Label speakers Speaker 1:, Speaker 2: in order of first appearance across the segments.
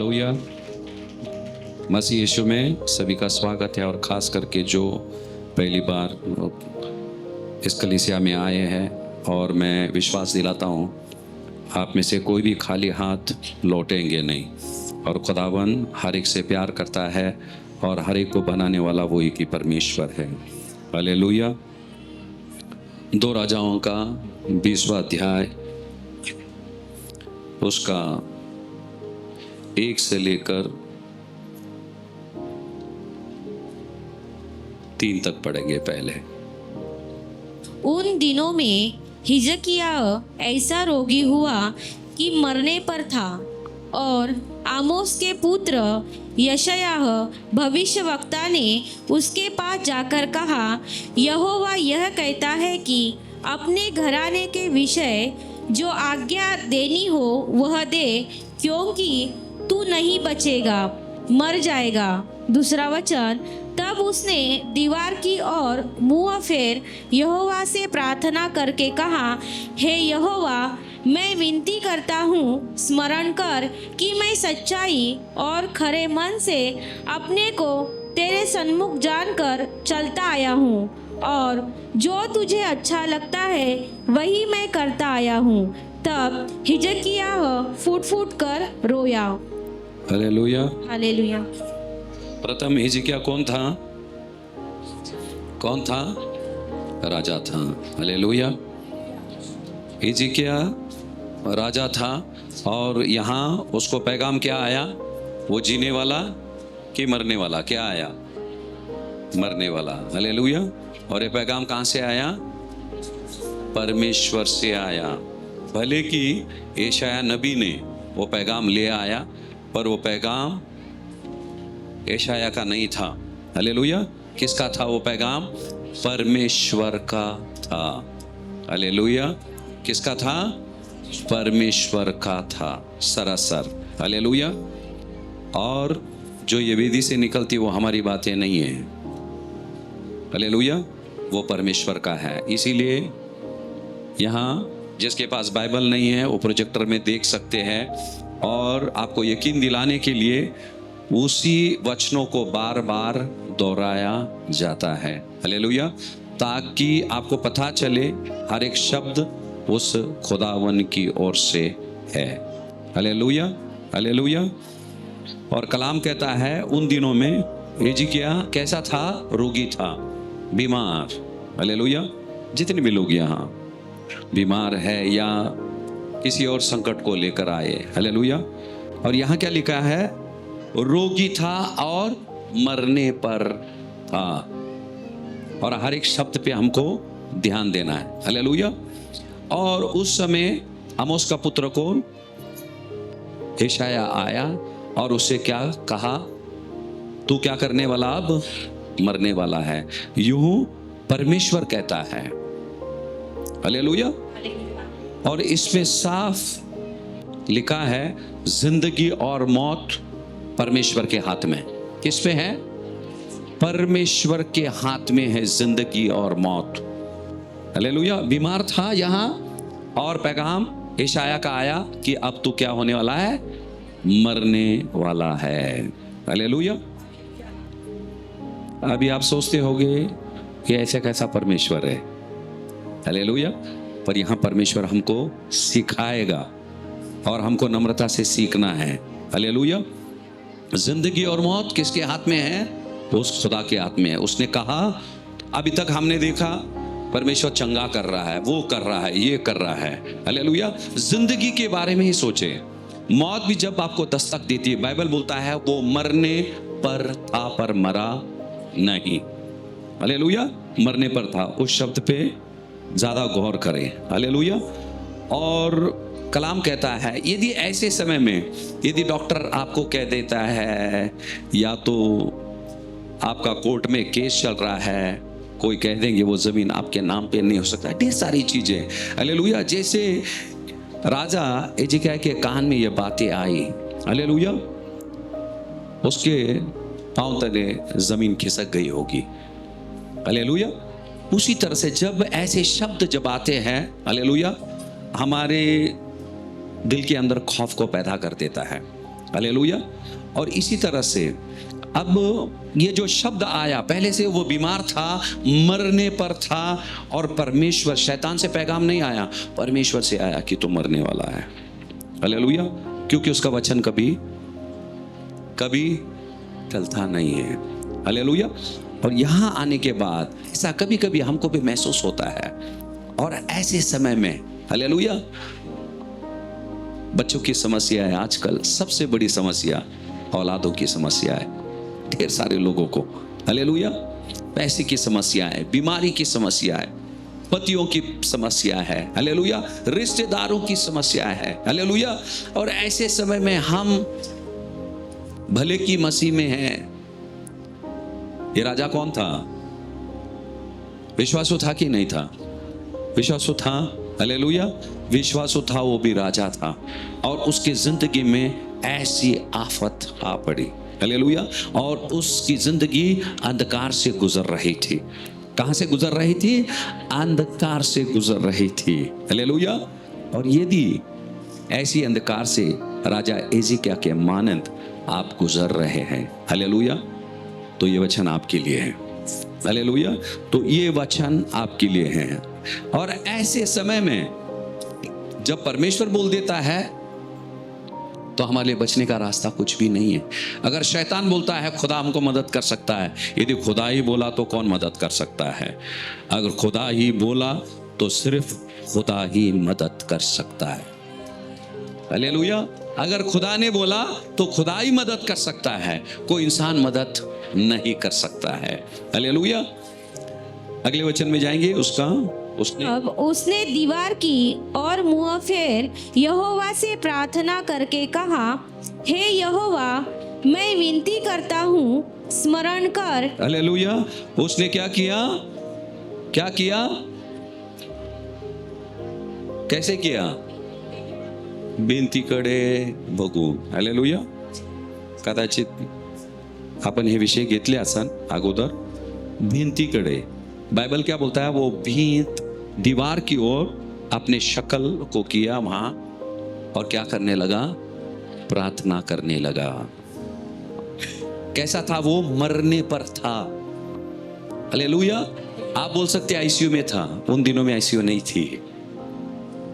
Speaker 1: Hallelujah. मसीह यीशु में सभी का स्वागत है और ख़ास करके जो पहली बार इस कलीसिया में आए हैं, और मैं विश्वास दिलाता हूँ आप में से कोई भी खाली हाथ लौटेंगे नहीं, और खुदावन हर एक से प्यार करता है और हर एक को बनाने वाला वो एक ही परमेश्वर है। हालेलुया। 2 राजाओं का 20वां अध्याय उसका 1 से लेकर 3 तक पढ़ेंगे। पहले
Speaker 2: उन दिनों में हिजकिय्याह ऐसा रोगी हुआ कि मरने पर था, और आमोस के पुत्र यशायाह भविष्यवक्ता ने उसके पास जाकर कहा, यहोवा यह कहता है कि अपने घराने के विषय जो आज्ञा देनी हो वह दे, क्योंकि तू नहीं बचेगा, मर जाएगा। दूसरा वचन, तब उसने दीवार की ओर मुंह फेर यहोवा से प्रार्थना करके कहा, हे यहोवा, मैं विनती करता हूँ, स्मरण कर कि मैं सच्चाई और खरे मन से अपने को तेरे सन्मुख जानकर चलता आया हूँ, और जो तुझे अच्छा लगता है वही मैं करता आया हूँ। तब हिजकिय्याह फूट फूट कर रोया।
Speaker 1: हालेलुया।
Speaker 2: हालेलुया।
Speaker 1: प्रथम हिजकिय्याह कौन था? कौन था? राजा था। हालेलुया। हिजकिय्याह राजा था, और यहाँ उसको पैगाम क्या आया? वो जीने वाला कि मरने वाला? क्या आया? मरने वाला। हालेलुया। और ये पैगाम कहाँ से आया? परमेश्वर से आया। भले कि यशायाह नबी ने वो पैगाम ले आया, पर वो पैगाम यशायाह का नहीं था। हालेलुया। किसका था वो पैगाम? परमेश्वर का था। हालेलुया। किसका था? परमेश्वर का था सरासर। हालेलुया। और जो ये वेदी से निकलती वो हमारी बातें नहीं है। हालेलुया। वो परमेश्वर का है। इसीलिए यहाँ जिसके पास बाइबल नहीं है वो प्रोजेक्टर में देख सकते हैं, और आपको यकीन दिलाने के लिए उसी वचनों को बार बार दोहराया जाता है। हालेलुया। ताकि आपको पता चले हर एक शब्द उस खुदावन की ओर से है। हालेलुया। हालेलुया। और कलाम कहता है उन दिनों में हिजकिय्याह कैसा था? रोगी था, बीमार। हालेलुया। जितने भी लोग यहाँ बीमार है या किसी और संकट को लेकर आए, हालेलुया। और यहाँ क्या लिखा है? रोगी था और मरने पर था। और हर एक शब्द पे हमको ध्यान देना है। हालेलुया। और उस समय आमोस का पुत्र कौन? यशायाह आया और उससे क्या कहा? तू क्या करने वाला? अब मरने वाला है, यूं परमेश्वर कहता है। हालेलुया। और इसमें साफ लिखा है जिंदगी और मौत परमेश्वर के हाथ में। किस पे है? परमेश्वर के हाथ में है जिंदगी और मौत। हालेलुया। बीमार था यहाँ, और पैगाम यशायाह का आया कि अब तू क्या होने वाला है? मरने वाला है। हालेलुया। अभी आप सोचते होंगे कि ऐसा कैसा परमेश्वर है? हालेलुया। पर यहाँ परमेश्वर हमको सिखाएगा और हमको नम्रता से सीखना है। हालेलुया। जिंदगी और मौत किसके हाथ में है? उस खुदा के हाथ में है। उसने कहा अभी तक हमने देखा परमेश्वर चंगा कर रहा है, वो कर रहा है, ये कर रहा है। हालेलुया। जिंदगी के बारे में ही सोचे। मौत भी जब आपको दस्तक देती है, बाइबल बोलता है वो मरने पर था पर मरा नहीं। हालेलुया। मरने पर था, उस शब्द पे ज्यादा गौर करें। हालेलुया। और कलाम कहता है यदि ऐसे समय में यदि डॉक्टर आपको कह देता है, या तो आपका कोर्ट में केस चल रहा है, कोई कह देंगे वो जमीन आपके नाम पे नहीं हो सकता, ढेर सारी चीजें। हालेलुया। जैसे राजा हिजकिय्याह के कान में ये बातें आई, हालेलुया, उसके पांव तले जमीन खिसक गई होगी। हालेलुया। उसी तरह से जब ऐसे शब्द जब आते हैं, हालेलुया, हमारे दिल के अंदर खौफ को पैदा कर देता है। हालेलुया। और इसी तरह से अब ये जो शब्द आया, पहले से वो बीमार था, मरने पर था, और परमेश्वर, शैतान से पैगाम नहीं आया, परमेश्वर से आया कि तू मरने वाला है। हालेलुया। क्योंकि उसका वचन कभी कभी टलता नहीं है। हालेलुया। और यहाँ आने के बाद ऐसा कभी कभी हमको भी महसूस होता है, और ऐसे समय में हालेलुया, बच्चों की समस्या है आजकल, सबसे बड़ी समस्या औलादों की समस्या है ढेर सारे लोगों को। हालेलुया। पैसे की समस्या है, बीमारी की समस्या है, पतियों की समस्या है, हालेलुया, रिश्तेदारों की समस्या है, हालेलुया। और ऐसे समय में हम भले की मसीह में हैं। ये राजा कौन था? विश्वासु था कि नहीं था? विश्वासु था, हालेलुया, विश्वासु था, वो भी राजा था, और उसकी जिंदगी में ऐसी आफत आ पड़ी, हालेलुया, और उसकी जिंदगी अंधकार से गुजर रही थी। कहां से गुजर रही थी? अंधकार से गुजर रही थी, हालेलुया। और यदि ऐसी अंधकार से राजा एजिकिया के मानंद आप गुजर रहे हैं, हालेलुया, तो ये वचन आपके लिए है, हालेलुया, तो ये वचन आपके लिए है। और ऐसे समय में जब परमेश्वर बोल देता है तो हमारे लिए बचने का रास्ता कुछ भी नहीं है। अगर शैतान बोलता है खुदा हमको मदद कर सकता है, यदि खुदा ही बोला तो कौन मदद कर सकता है? अगर खुदा ही बोला तो सिर्फ खुदा ही मदद कर सकता है, हालेलुया। अगर खुदा ने बोला तो खुदा ही मदद कर सकता है, कोई इंसान मदद नहीं कर सकता है, हालेलुया। अगले वचन में जाएंगे।
Speaker 2: अब उसने दीवार की और मुंह फेर यहोवा से प्रार्थना करके कहा, हे यहोवा, मैं विनती करता हूँ, स्मरण कर।
Speaker 1: हालेलुया। उसने क्या किया? क्या किया? कैसे किया? विनती कडे बघू, हालेलुया। कदाचित आपण हे विषय घेतले असन अगोदर। भिंतीकडे बाइबल क्या बोलता है? वो भींत दीवार की ओर अपने शक्ल को किया वहां, और क्या करने लगा? प्रार्थना करने लगा। कैसा था वो? मरने पर था, हालेलुया। आप बोल सकते आईसीयू में था, उन दिनों में आईसीयू नहीं थी,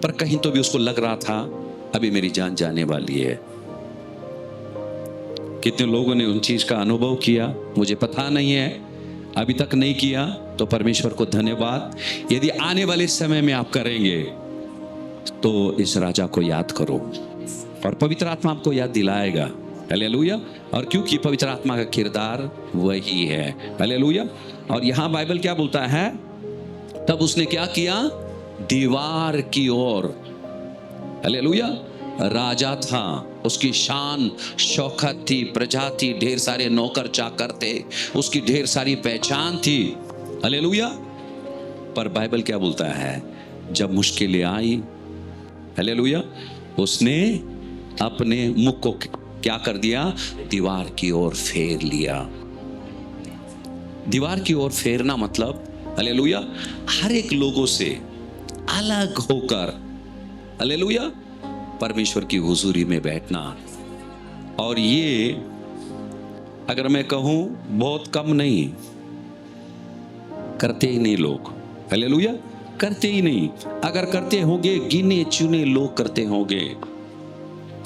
Speaker 1: पर कहीं तो भी उसको लग रहा था अभी मेरी जान जाने वाली है। कितने लोगों ने उन चीज का अनुभव किया मुझे पता नहीं है, अभी तक नहीं किया तो परमेश्वर को धन्यवाद। यदि आने वाले समय में आप करेंगे तो इस राजा को याद करो, और पवित्र आत्मा आपको याद दिलाएगा, हालेलुया। और क्योंकि पवित्र आत्मा का किरदार वही है, हालेलुया। और यहां बाइबल क्या बोलता है? तब उसने क्या किया? दीवार की ओर, हालेलुया। राजा था, उसकी शान शौकत थी, प्रजा थी, ढेर सारे नौकर चाकर थे, उसकी ढेर सारी पहचान थी, हालेलुया। पर बाइबल क्या बोलता है? जब मुश्किलें आई, हालेलुया, उसने अपने मुख को क्या कर दिया? दीवार की ओर फेर लिया। दीवार की ओर फेरना मतलब, हालेलुया, हर एक लोगों से अलग होकर, हालेलुया, परमेश्वर की हुजूरी में बैठना। और ये अगर मैं कहूं बहुत कम नहीं, करते ही नहीं लोग, हालेलुया, करते ही नहीं। अगर करते होंगे गिने चुने लोग करते होंगे।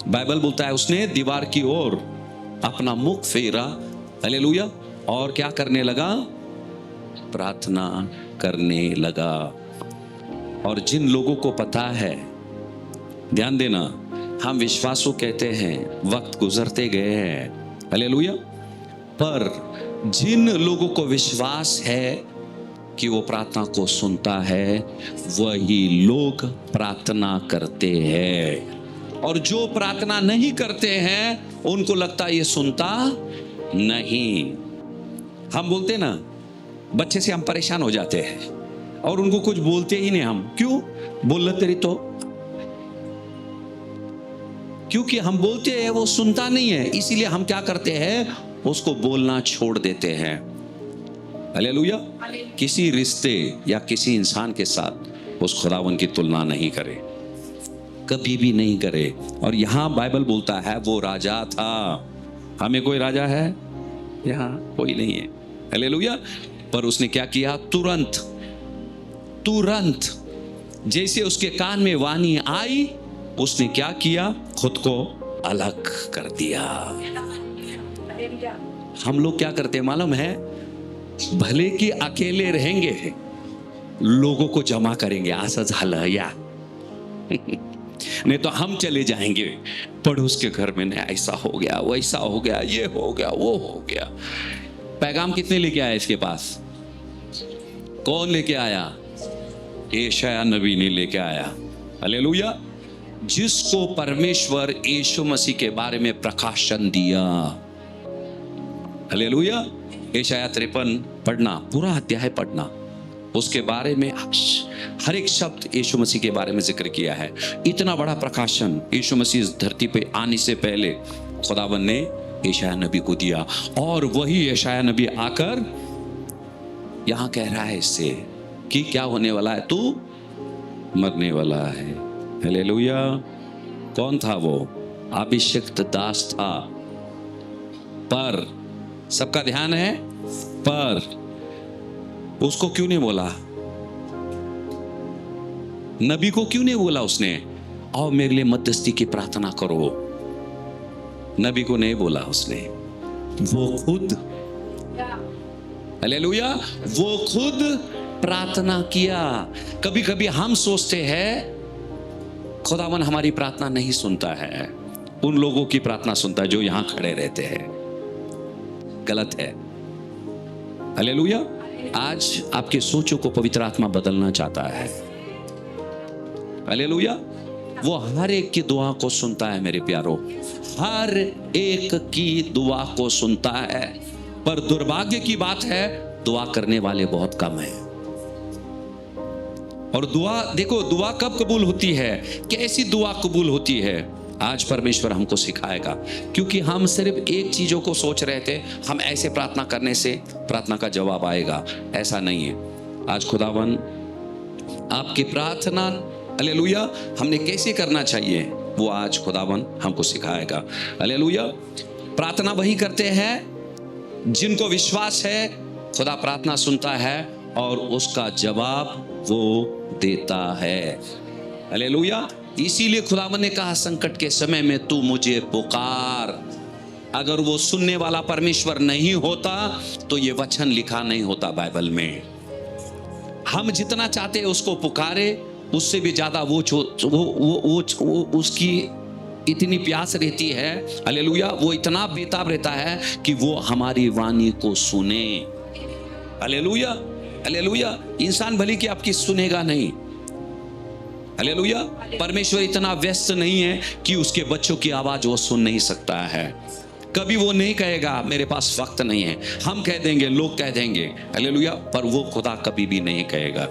Speaker 1: बाइबल बोलता है उसने दीवार की ओर अपना मुख फेरा, हालेलुया, और क्या करने लगा? प्रार्थना करने लगा। और जिन लोगों को पता है, ध्यान देना, हम विश्वासु कहते हैं, वक्त गुजरते गए हैं, हालेलुया, पर जिन लोगों को विश्वास है कि वो प्रार्थना को सुनता है, वही लोग प्रार्थना करते हैं। और जो प्रार्थना नहीं करते हैं उनको लगता है ये सुनता नहीं। हम बोलते ना, बच्चे से हम परेशान हो जाते हैं और उनको कुछ बोलते ही नहीं हम। क्यों? बोल तेरी तो, क्योंकि हम बोलते हैं वो सुनता नहीं है, इसीलिए हम क्या करते हैं? उसको बोलना छोड़ देते हैं, हालेलुया। किसी रिश्ते या किसी इंसान के साथ उस खुदावन की तुलना नहीं करें, कभी भी नहीं करे। और यहाँ बाइबल बोलता है वो राजा था। हमें कोई राजा है? यहाँ कोई नहीं है। हालेलुया। पर उसने क्या किया? तुरंत जैसे उसके कान में वाणी आई, उसने क्या किया? खुद को अलग कर दिया। हम लोग क्या करते हैं मालूम है? भले कि अकेले रहेंगे, लोगों को जमा करेंगे, असं झालं या नहीं तो हम चले जाएंगे पड़ोस के घर में, ऐसा हो गया, वैसा हो गया, ये हो गया, वो हो गया। पैगाम कितने लेके आया इसके पास? कौन लेके आया? यशायाह नबी ने लेके आया। हालेलुया। जिसको परमेश्वर यीशु मसीह के बारे में प्रकाशन दिया। हालेलुया। यशायाह 53 पढ़ना, पूरा अध्याय पढ़ना, उसके बारे में हर एक शब्द यीशु मसीह के बारे में जिक्र किया है। इतना बड़ा प्रकाशन यीशु मसीह इस धरती पे आने से पहले खुदावंद ने यशायाह नबी को दिया। और वही यशायाह नबी आकर यहां कह रहा है इससे कि क्या होने वाला है? तू मरने वाला है। हालेलुया। कौन था वो? अभिषिक्त दास था। पर सबका ध्यान है, पर उसको क्यों नहीं बोला? नबी को क्यों नहीं बोला उसने, आओ मेरे लिए मध्यस्थी की प्रार्थना करो? नबी को नहीं बोला उसने, वो खुद, हालेलुया, वो खुद प्रार्थना किया। कभी कभी हम सोचते हैं खुदावन हमारी प्रार्थना नहीं सुनता है, उन लोगों की प्रार्थना सुनता है जो यहां खड़े रहते हैं। गलत है। हालेलुया। आज आपके सोचों को पवित्र आत्मा बदलना चाहता है। हालेलुया। वो हर एक की दुआ को सुनता है मेरे प्यारो, हर एक की दुआ को सुनता है। पर दुर्भाग्य की बात है, दुआ करने वाले बहुत कम हैं। और दुआ देखो, दुआ कब कबूल होती है, कैसी दुआ कबूल होती है, आज परमेश्वर हमको सिखाएगा। क्योंकि हम सिर्फ एक चीजों को सोच रहे थे, हम ऐसे प्रार्थना करने से प्रार्थना का जवाब आएगा, ऐसा नहीं है। आज खुदावन आपकी प्रार्थना, हालेलुया, हमने कैसे करना चाहिए वो आज खुदावन हमको सिखाएगा। हालेलुया। प्रार्थना वही करते हैं जिनको विश्वास है खुदा प्रार्थना सुनता है और उसका जवाब वो देता है। हालेलुया। इसीलिए खुदावन ने कहा संकट के समय में तू मुझे पुकार। अगर वो सुनने वाला परमेश्वर नहीं होता तो ये वचन लिखा नहीं होता बाइबल में। हम जितना चाहते हैं उसको पुकारे, उससे भी ज्यादा वो उसकी इतनी प्यास रहती है, हालेलुया, वो इतना बेताब रहता है कि वो हमारी वाणी को सुने। हालेलुया। हालेलुया। इंसान भले कि आपकी सुनेगा नहीं। हालेलुया। परमेश्वर इतना व्यस्त नहीं है कि उसके बच्चों की आवाज वो सुन नहीं सकता है। कभी वो नहीं कहेगा मेरे पास वक्त नहीं है, हम कह देंगे, लोग कह देंगे, हालेलुया, पर वो खुदा कभी भी नहीं कहेगा।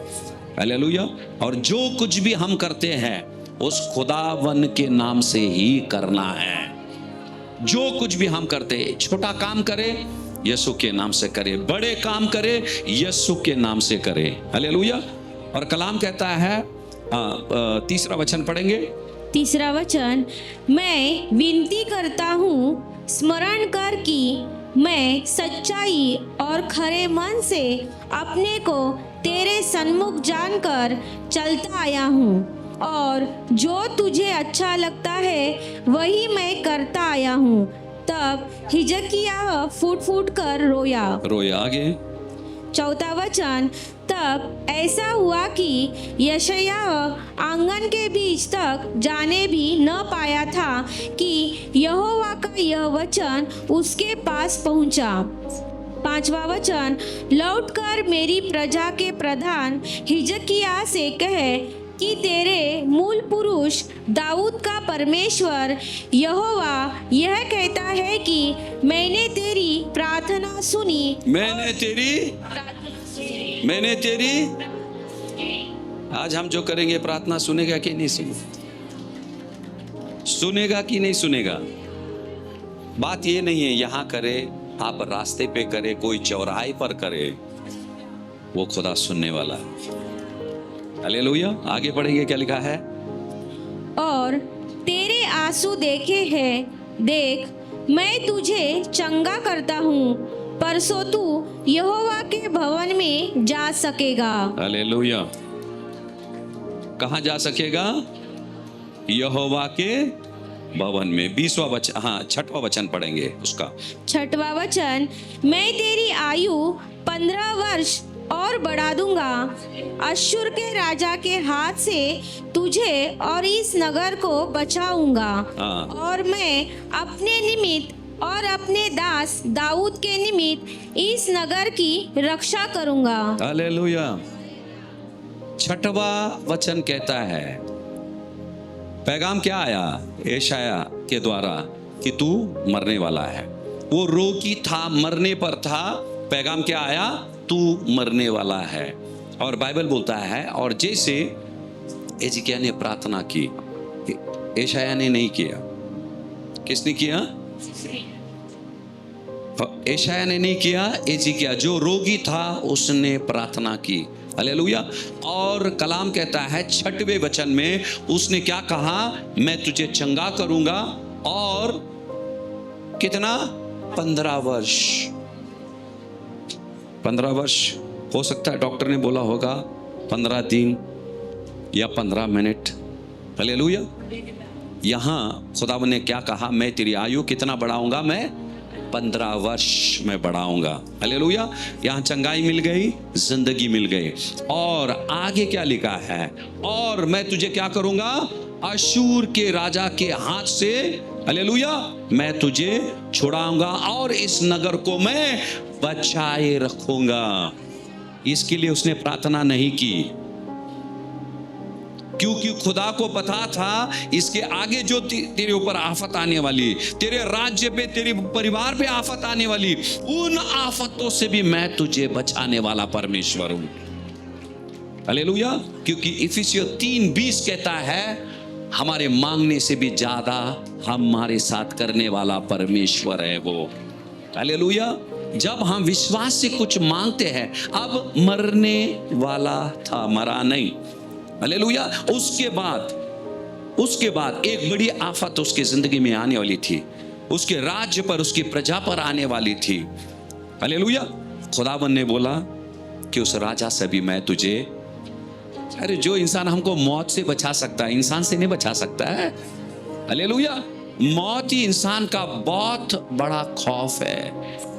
Speaker 1: हालेलुया। और जो कुछ भी हम करते हैं उस खुदावन के नाम से ही करना है। जो कुछ भी हम करते हैं, छोटा काम करे यीशु के नाम से करे, बड़े काम करे यीशु के नाम से करे। हालेलुया। और कलाम कहता है, तीसरा वचन पढ़ेंगे।
Speaker 2: तीसरा वचन, मैं विनती करता हूँ स्मरण कर कि मैं सच्चाई और खरे मन से अपने को तेरे सन्मुख जानकर चलता आया हूँ, और जो तुझे अच्छा लगता है वही मैं करता आया हूँ। तब हिजकिय्याह फूट फूट कर रोया।
Speaker 1: आगे
Speaker 2: चौथा वचन, तब ऐसा हुआ कि यशायाह आंगन के बीच तक जाने भी न पाया था कि यहोवा का यह वचन उसके पास पहुंचा। पांचवा वचन, लौटकर मेरी प्रजा के प्रधान हिजकिय्याह से कहे कि तेरे मूल पुरुष दाऊद का परमेश्वर यहोवा यह कहता है कि मैंने तेरी प्रार्थना सुनी।
Speaker 1: मैंने तेरी आज हम जो करेंगे प्रार्थना सुनेगा कि नहीं सुनेगा कि नहीं सुनेगा? बात ये नहीं है यहाँ करे, आप रास्ते पे करे, कोई चौराहे पर करे, वो खुदा सुनने वाला है। हालेलुया। आगे पढ़ेंगे क्या लिखा है।
Speaker 2: और तेरे आंसू देखे हैं। देख, मैं तुझे चंगा करता हूँ, परसों तू यहोवा के भवन में जा सकेगा।
Speaker 1: हालेलुया। कहाँ जा सकेगा? यहोवा के भवन में। 20वां वचन, हाँ 6वां वचन पढ़ेंगे उसका।
Speaker 2: 6वां वचन, मैं तेरी आयु 15 वर्ष और बढ़ा दूंगा। अश्शूर के राजा के हाथ से तुझे और इस नगर को बचाऊंगा।
Speaker 1: हाँ।
Speaker 2: और मैं अपने निमित्त और अपने दास दाऊद के निमित्त इस नगर की रक्षा करूंगा।
Speaker 1: हालेलुया। 6वां वचन कहता है, पैगाम क्या आया यशाया के द्वारा कि तू मरने वाला है। वो रोगी था, मरने पर था। पैगाम क्या आया? तू मरने वाला है। और बाइबल बोलता है, और जैसे एजिकिया ने प्रार्थना की, यशाया ने नहीं किया। किसने किया? यशाया ने नहीं किया, एजिकिया जो रोगी था उसने प्रार्थना की। हालेलुया। और कलाम कहता है 6वें वचन में उसने क्या कहा? मैं तुझे चंगा करूंगा। और कितना? 15 वर्ष। 15 वर्ष हो सकता है डॉक्टर ने बोला होगा 15 दिन या 15 मिनट। हालेलुया। यहां खुदावन ने क्या कहा? मैं तेरी आयु कितना बढ़ाऊंगा? मैं 15 वर्ष में बढ़ाऊंगा। हालेलुया। यहाँ चंगाई मिल गई, जिंदगी मिल गई। और आगे क्या लिखा है? और मैं तुझे क्या करूंगा? अश्शूर के राजा के हाथ से, हालेलुया, मैं तुझे छुड़ाऊंगा और इस नगर को मैं बचाए रखूंगा। इसके लिए उसने प्रार्थना नहीं की, क्योंकि खुदा को पता था इसके आगे जो तेरे ऊपर आफत आने वाली, तेरे राज्य पे, तेरे परिवार पे आफत आने वाली, उन आफतों से भी मैं तुझे बचाने वाला परमेश्वर हूं। हालेलुया। क्योंकि इफिसियों 3:20 कहता है, हमारे मांगने से भी ज्यादा हमारे साथ करने वाला परमेश्वर है वो। हालेलुया। जब हम विश्वास से कुछ मांगते हैं, अब मरने वाला था, मरा नहीं। हालेलुया। उसके बाद एक बड़ी आफत उसकी जिंदगी में आने वाली थी, उसके राज्य पर, उसकी प्रजा पर आने वाली थी। हालेलुया। खुदावन ने बोला कि उस राजा से भी मैं तुझे, अरे जो इंसान हमको मौत से बचा सकता है, इंसान से नहीं बचा सकता है। हालेलुया। मौत ही इंसान का बहुत बड़ा खौफ है।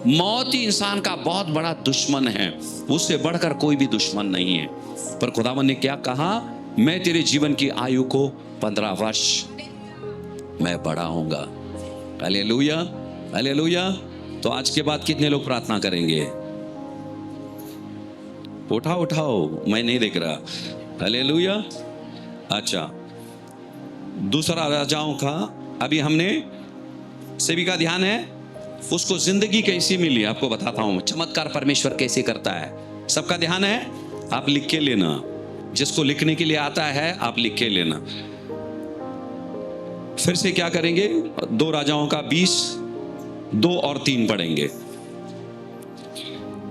Speaker 1: मौत ही इंसान का बहुत बड़ा दुश्मन है। उससे बढ़कर कोई भी दुश्मन नहीं है। पर खुदावन ने क्या कहा? मैं तेरे जीवन की आयु को 15 वर्ष मैं बढ़ाऊंगा। हालेलुया। हालेलुया। तो आज के बाद कितने लोग प्रार्थना करेंगे? उठाओ, मैं नहीं देख रहा। हालेलुया। अच्छा, दूसरा राजाओं का, अभी हमने सभी का ध्यान है, उसको जिंदगी कैसी मिली आपको बताता हूं, चमत्कार परमेश्वर कैसे करता है, सबका ध्यान है। आप लिख के लेना, जिसको लिखने के लिए आता है आप लिख के लेना। फिर से क्या करेंगे? 2 राजाओं का 20, 2 और 3 पढ़ेंगे।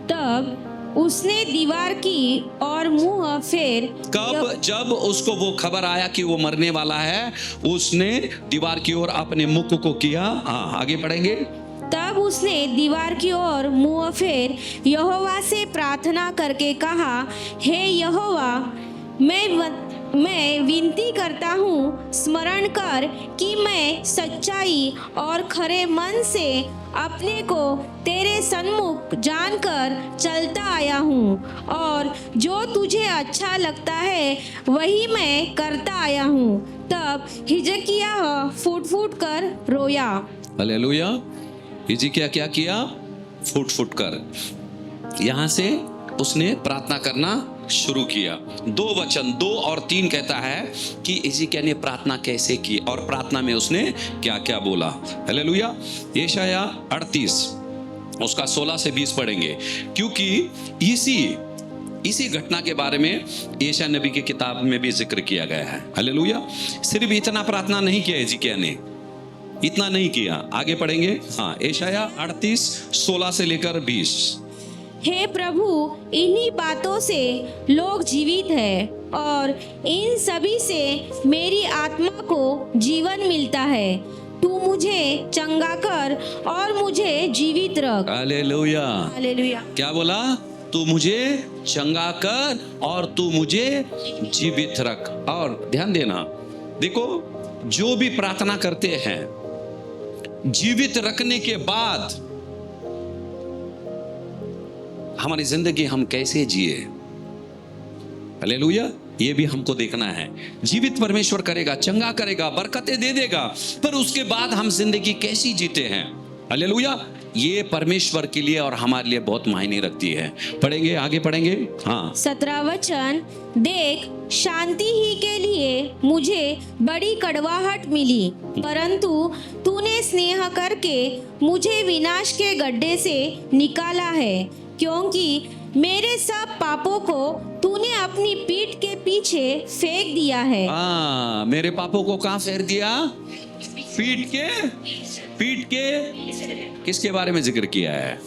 Speaker 2: तब उसने दीवार की और मुंह फेर,
Speaker 1: कब? जब उसको वो खबर आया कि वो मरने वाला है, उसने दीवार की ओर अपने मुख को किया। हाँ, आगे पढ़ेंगे।
Speaker 2: तब उसने दीवार की ओर मुंह फेर यहोवा से प्रार्थना करके कहा, हे यहोवा, मैं विनती करता हूँ, स्मरण कर कि मैं सच्चाई और खरे मन से अपने को तेरे सन्मुख जानकर चलता आया हूँ, और जो तुझे अच्छा लगता है वही मैं करता आया हूँ। तब हिजकिय्याह फूट फूट कर रोया।
Speaker 1: हालेलुया। हिजकिय्याह क्या किया? फूट फूट कर। यहां से उसने प्रार्थना करना शुरू किया। 2 वचन 2 और 3 कहता है कि हिजकिय्याह ने प्रार्थना कैसे की और प्रार्थना में उसने क्या क्या बोला। हालेलुया। यशाया 38 उसका 16 से 20 पढ़ेंगे, क्योंकि इसी घटना के बारे में यशाया नबी की किताब में भी जिक्र किया गया है। हालेलुया। सिर्फ इतना प्रार्थना नहीं किया हिजकिय्याह ने, इतना नहीं किया। आगे पढ़ेंगे। हाँ, यशाया 38 16 से लेकर 20।
Speaker 2: हे प्रभु, इन्हीं बातों से लोग जीवित है और इन सभी से मेरी आत्मा को जीवन मिलता है। तू मुझे चंगा कर और मुझे जीवित रख।
Speaker 1: हालेलुया।
Speaker 2: हालेलुया।
Speaker 1: क्या बोला? तू मुझे चंगा कर और तू मुझे जीवित रख। और ध्यान देना, देखो जो भी प्रार्थना करते हैं, जीवित रखने के बाद हमारी जिंदगी हम कैसे जिए, हालेलुया, ये भी हमको देखना है। जीवित परमेश्वर करेगा, चंगा करेगा, बरकतें दे देगा, पर उसके बाद हम जिंदगी कैसी जीते हैं, हालेलुया, ये परमेश्वर के लिए और हमारे लिए बहुत मायने रखती है। पढ़ेंगे, आगे पढ़ेंगे। हाँ,
Speaker 2: 17 वचन, देख शांति ही के लिए मुझे बड़ी कड़वाहट मिली, परंतु तूने स्नेह करके मुझे विनाश के गड्ढे से निकाला है, क्योंकि मेरे सब पापों को तूने अपनी पीठ के पीछे फेंक दिया है।
Speaker 1: मेरे पापों को कहाँ फेर दिया? पीठ के किसके बारे में जिक्र किया है?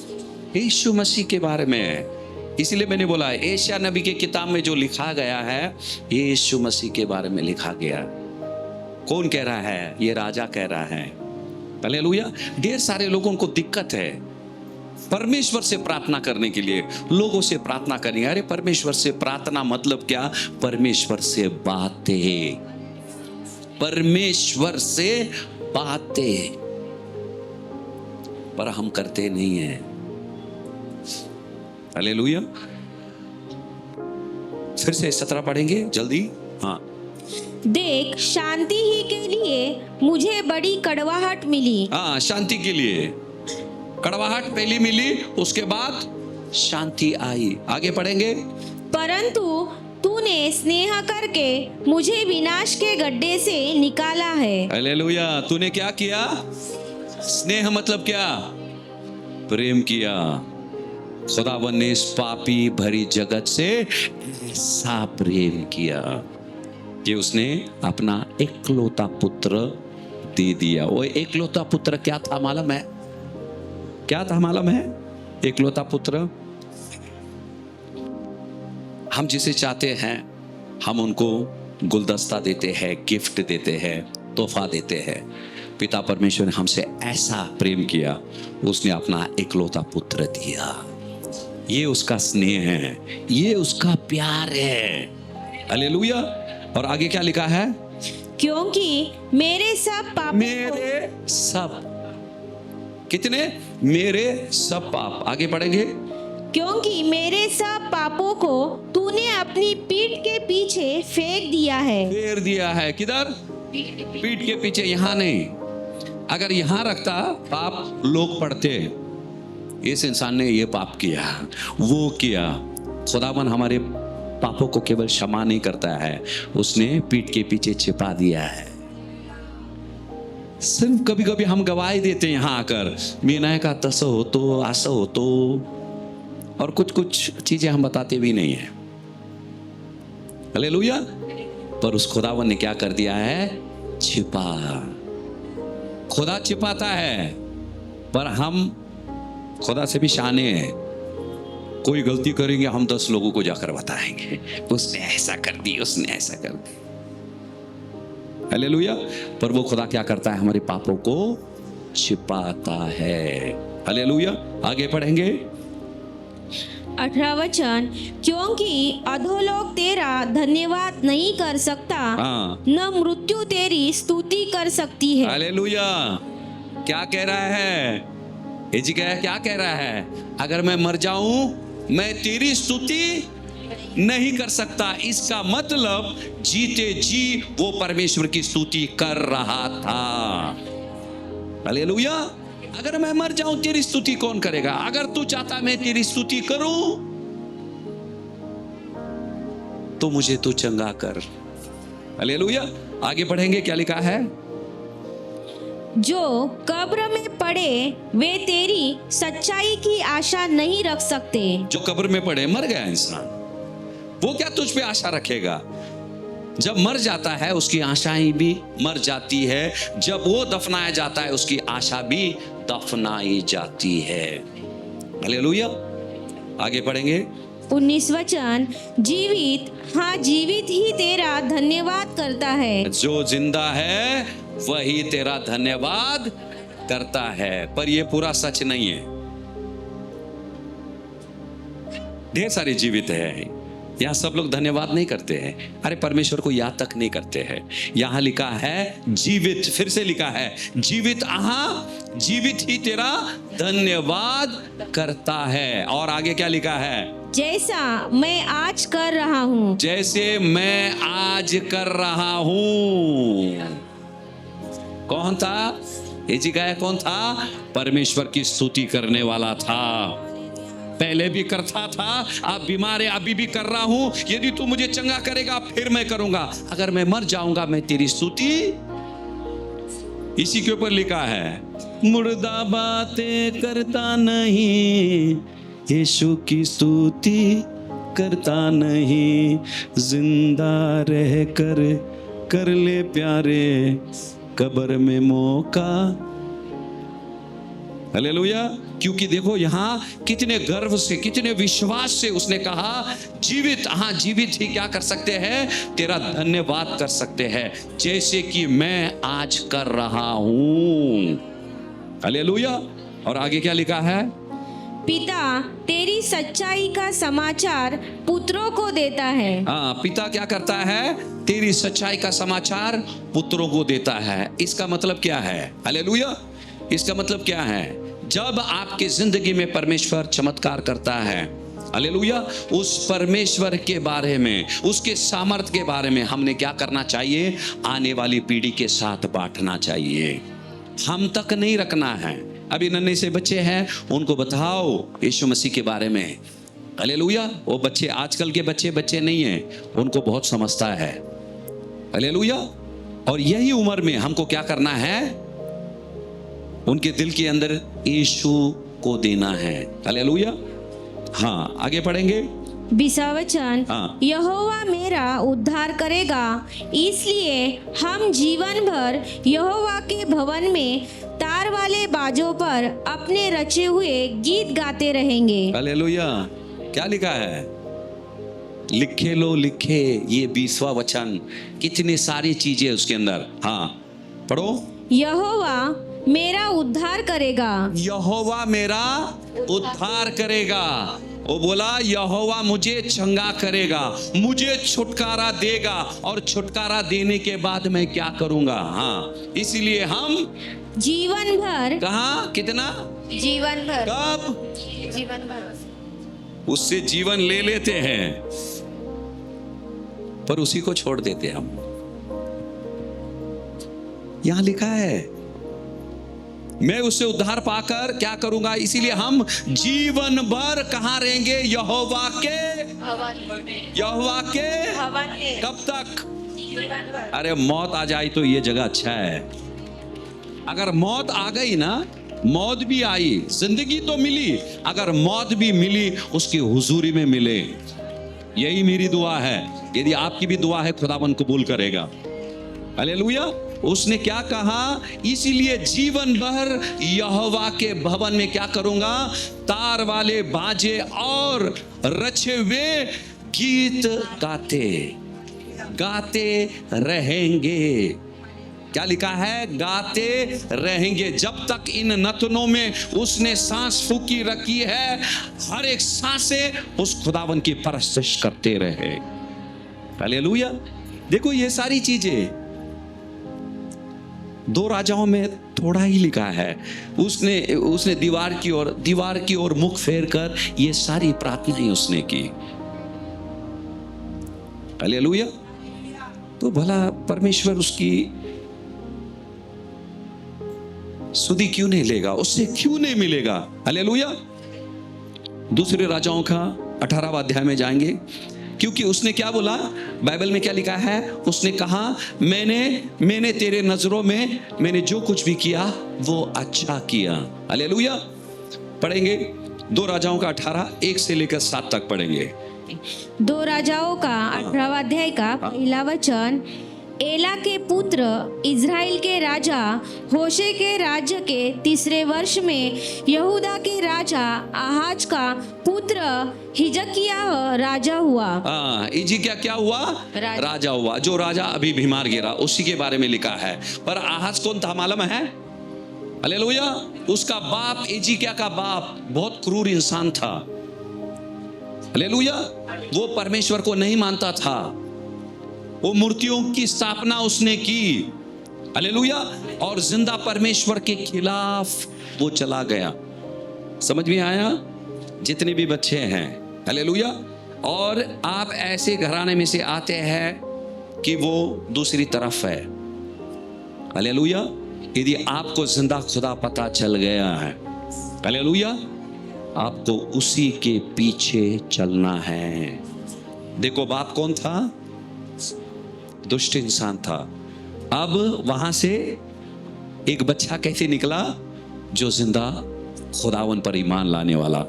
Speaker 1: यीशु मसीह के बारे में। इसलिए मैंने बोला एशिया नबी के किताब में जो लिखा गया है, यीशु मसीह के बारे में लिखा गया। कौन कह रहा है? ये राजा कह रहा है। हालेलुया। ढेर सारे लोगों को दिक्कत है परमेश्वर से प्रार्थना करने के लिए, लोगों से प्रार्थना करनी। अरे परमेश्वर से प्रार्थना मतलब क्या? परमेश्वर से बातें, परमेश्वर से बातें, पर हम करते नहीं हैं। हालेलुया। फिर से 17 पढ़ेंगे जल्दी। हाँ,
Speaker 2: देख शांति ही के लिए मुझे बड़ी कड़वाहट मिली।
Speaker 1: हाँ, शांति के लिए कड़वाहट पहली मिली, उसके बाद शांति आई। आगे पढ़ेंगे।
Speaker 2: परंतु तूने स्नेह करके मुझे विनाश के गड्ढे से निकाला है।
Speaker 1: हालेलुया। तूने क्या किया? स्नेह मतलब क्या? प्रेम किया। खुदावन ने इस पापी भरी जगत से ऐसा प्रेम किया कि उसने अपना एकलौता पुत्र दे दिया। वो एकलौता पुत्र क्या था मालूम है? क्या था मालूम है? एकलौता पुत्र, हम जिसे चाहते हैं हम उनको गुलदस्ता देते हैं, गिफ्ट देते हैं, तोहफा देते हैं। पिता परमेश्वर ने हमसे ऐसा प्रेम किया, उसने अपना एकलौता पुत्र दिया। ये उसका स्नेह है, ये उसका प्यार है। हालेलुया। और आगे क्या लिखा है?
Speaker 2: क्योंकि मेरे सब पाप,
Speaker 1: मेरे सब, कितने? मेरे सब पाप। आगे पढ़ेंगे।
Speaker 2: क्योंकि मेरे सब पापों को तूने अपनी पीठ के पीछे फेंक दिया है।
Speaker 1: फेर दिया है। किधर? पीठ के पीछे, यहां नहीं। अगर यहां रखता पाप लोग पढ़ते, इस इंसान ने ये पाप किया, वो किया। खुदावन हमारे पापों को केवल क्षमा नहीं करता है, उसने पीठ के पीछे छिपा दिया है। सिर्फ कभी कभी हम गवाही देते हैं यहां आकर, मीना का तसो हो तो, आसो हो तो, और कुछ कुछ चीजें हम बताते भी नहीं है। हालेलुया। पर उस खुदावन ने क्या कर दिया है? छिपा। खुदा छिपाता है, पर हम खुदा से भी शाने हैं। कोई गलती करेंगे हम 10 लोगों को जाकर बताएंगे, उसने ऐसा कर दी, उसने ऐसा कर दी। हालेलुया। पर वो खुदा क्या करता है? हमारे पापों को छिपाता है। हालेलुया। आगे पढ़ेंगे।
Speaker 2: 18 वचन, क्योंकि अधोलोक तेरा धन्यवाद नहीं कर सकता,
Speaker 1: हाँ।
Speaker 2: न मृत्यु तेरी स्तुति कर सकती है।
Speaker 1: हालेलुया। क्या कह रहा है? क्या कह रहा है? अगर मैं मर जाऊं, मैं तेरी स्तुति नहीं कर सकता। इसका मतलब जीते जी वो परमेश्वर की स्तुति कर रहा था। हालेलुया। अगर मैं मर जाऊं, तेरी स्तुति कौन करेगा? अगर तू चाहता मैं तेरी स्तुति करूं, तो मुझे तू चंगा कर। हालेलुया। आगे बढ़ेंगे। क्या लिखा है?
Speaker 2: जो कब्र में पड़े वे तेरी सच्चाई की आशा नहीं रख सकते।
Speaker 1: जो कब्र में पड़े, मर गया इंसान, वो क्या तुझ पे आशा रखेगा? जब मर जाता है उसकी आशाएं भी मर जाती है, जब वो दफनाया जाता है उसकी आशा भी दफनाई जाती है। हालेलुया। आगे पढ़ेंगे।
Speaker 2: 19 वचन, जीवित, हाँ जीवित ही तेरा धन्यवाद करता है।
Speaker 1: जो जिंदा है वही तेरा धन्यवाद करता है। पर ये पूरा सच नहीं है। ढेर सारे जीवित है, यहाँ सब लोग धन्यवाद नहीं करते हैं। अरे परमेश्वर को याद तक नहीं करते हैं। यहाँ लिखा है जीवित, फिर से लिखा है जीवित, जीवित ही तेरा धन्यवाद करता है। और आगे क्या लिखा है?
Speaker 2: जैसा मैं आज कर रहा हूँ।
Speaker 1: जैसे मैं आज कर रहा हूँ। कौन था? हिजकिय्याह कौन था? परमेश्वर की स्तुति करने वाला था। पहले भी करता था, आप बीमार है अभी भी कर रहा हूं। यदि तू मुझे चंगा करेगा फिर मैं करूंगा, अगर मैं मर जाऊंगा मैं तेरी स्तुति। इसी के ऊपर लिखा है मुर्दा बातें करता नहीं, यीशु की स्तुति करता नहीं, जिंदा रह कर ले प्यारे कब्र में मौका। हालेलुया। क्योंकि देखो यहाँ कितने गर्व से, कितने विश्वास से उसने कहा जीवित, जीवित ही क्या कर सकते हैं? तेरा धन्यवाद कर सकते हैं, जैसे कि मैं आज कर रहा हूं। हालेलुया। और आगे क्या लिखा है?
Speaker 2: पिता तेरी सच्चाई का समाचार पुत्रों को देता है।
Speaker 1: पिता क्या करता है? तेरी सच्चाई का समाचार पुत्रों को देता है। इसका मतलब क्या है? हालेलुया। इसका मतलब क्या है? जब आपके जिंदगी में परमेश्वर चमत्कार करता है, हालेलुया, उस परमेश्वर के बारे में, उसके सामर्थ के बारे में हमने क्या करना चाहिए? आने वाली पीढ़ी के साथ बांटना चाहिए। हम तक नहीं रखना है। अभी नन्हे से बच्चे हैं, उनको बताओ यीशु मसीह के बारे में। हालेलुया। वो बच्चे, आजकल के बच्चे नहीं हैं, उनको बहुत समझता है। हालेलुया। और यही उम्र में हमको क्या करना है? उनके दिल के अंदर यीशु को देना है। हालेलुया। आगे पढ़ेंगे।
Speaker 2: 20वां वचन, यहोवा मेरा उद्धार करेगा, इसलिए हम जीवन भर यहोवा के भवन में तार वाले बाजों पर अपने रचे हुए गीत गाते रहेंगे।
Speaker 1: हालेलुया। क्या लिखा है? लिखे लो, लिखे। ये 20वां वचन, कितनी सारी चीजें उसके अंदर। पढ़ो।
Speaker 2: यहोवा मेरा उद्धार करेगा।
Speaker 1: यहोवा मेरा उद्धार करेगा। वो बोला यहोवा मुझे चंगा करेगा, मुझे छुटकारा देगा, और छुटकारा देने के बाद मैं क्या करूंगा? इसीलिए हम
Speaker 2: जीवन भर।
Speaker 1: कहाँ? कितना?
Speaker 2: जीवन भर।
Speaker 1: कब?
Speaker 2: जीवन भर।
Speaker 1: उससे जीवन ले लेते हैं, पर उसी को छोड़ देते हम। यहां लिखा है मैं उससे उद्धार पाकर क्या करूंगा? इसीलिए हम जीवन भर कहां रहेंगे? यहोवा के कब तक? अरे मौत आ जाए तो ये जगह अच्छा है। अगर मौत आ गई ना, मौत भी आई, जिंदगी तो मिली, अगर मौत भी मिली उसकी हुजूरी में मिले। यही मेरी दुआ है। यदि आपकी भी दुआ है, खुदावंद कबूल करेगा। हालेलुया। उसने क्या कहा? इसीलिए जीवन भर यहोवा के भवन में क्या करूंगा? तार वाले बाजे और रचे हुए गीत गाते रहेंगे। क्या लिखा है? गाते रहेंगे। जब तक इन नथनों में उसने सांस फूकी रखी है, हर एक सांसे उस खुदावन की परस्तिश करते रहे। हालेलुया। देखो ये सारी चीजें 2 राजाओं में थोड़ा ही लिखा है। उसने दीवार की ओर मुख फेर कर ये सारी प्रार्थनाएं उसने की। हालेलुया। तो भला परमेश्वर उसकी सुधि क्यों नहीं लेगा? उससे क्यों नहीं मिलेगा? हालेलुया। दूसरे राजाओं का 18वां अध्याय में जाएंगे, क्योंकि उसने क्या बोला? बाइबल में क्या लिखा है? उसने कहा मैंने तेरे नजरों में मैंने जो कुछ भी किया वो अच्छा किया। हालेलुया। पढ़ेंगे 2 राजाओं का 18, 1 से लेकर 7 तक पढ़ेंगे।
Speaker 2: 2 राजाओं का 18वां अध्याय का पहला वचन, एला के पुत्र इज़राइल के राजा होशे के राज्य के 3 वर्ष में यहूदा के राजा आहाज का पुत्र हिजकिय्याह राजा हुआ।
Speaker 1: हिजकिय्याह क्या हुआ? राजा हुआ। जो राजा अभी बीमार गिरा उसी के बारे में लिखा है। पर आहाज कौन था मालूम है? हालेलुया। उसका बाप, हिजकिय्याह का बाप बहुत क्रूर इंसान था। हालेलुया। वो परमेश्वर को नहीं मानता था। वो मूर्तियों की स्थापना उसने की। हालेलुया। और जिंदा परमेश्वर के खिलाफ वो चला गया। समझ में आया? जितने भी बच्चे हैं, हालेलुया, और आप ऐसे घराने में से आते हैं कि वो दूसरी तरफ है, हालेलुया, यदि आपको जिंदा खुदा पता चल गया है, हालेलुया, आपको उसी के पीछे चलना है। देखो बाप कौन था? दुष्ट इंसान था। अब वहां से एक बच्चा कैसे निकला? जो जिंदा खुदावन पर ईमान लाने वाला।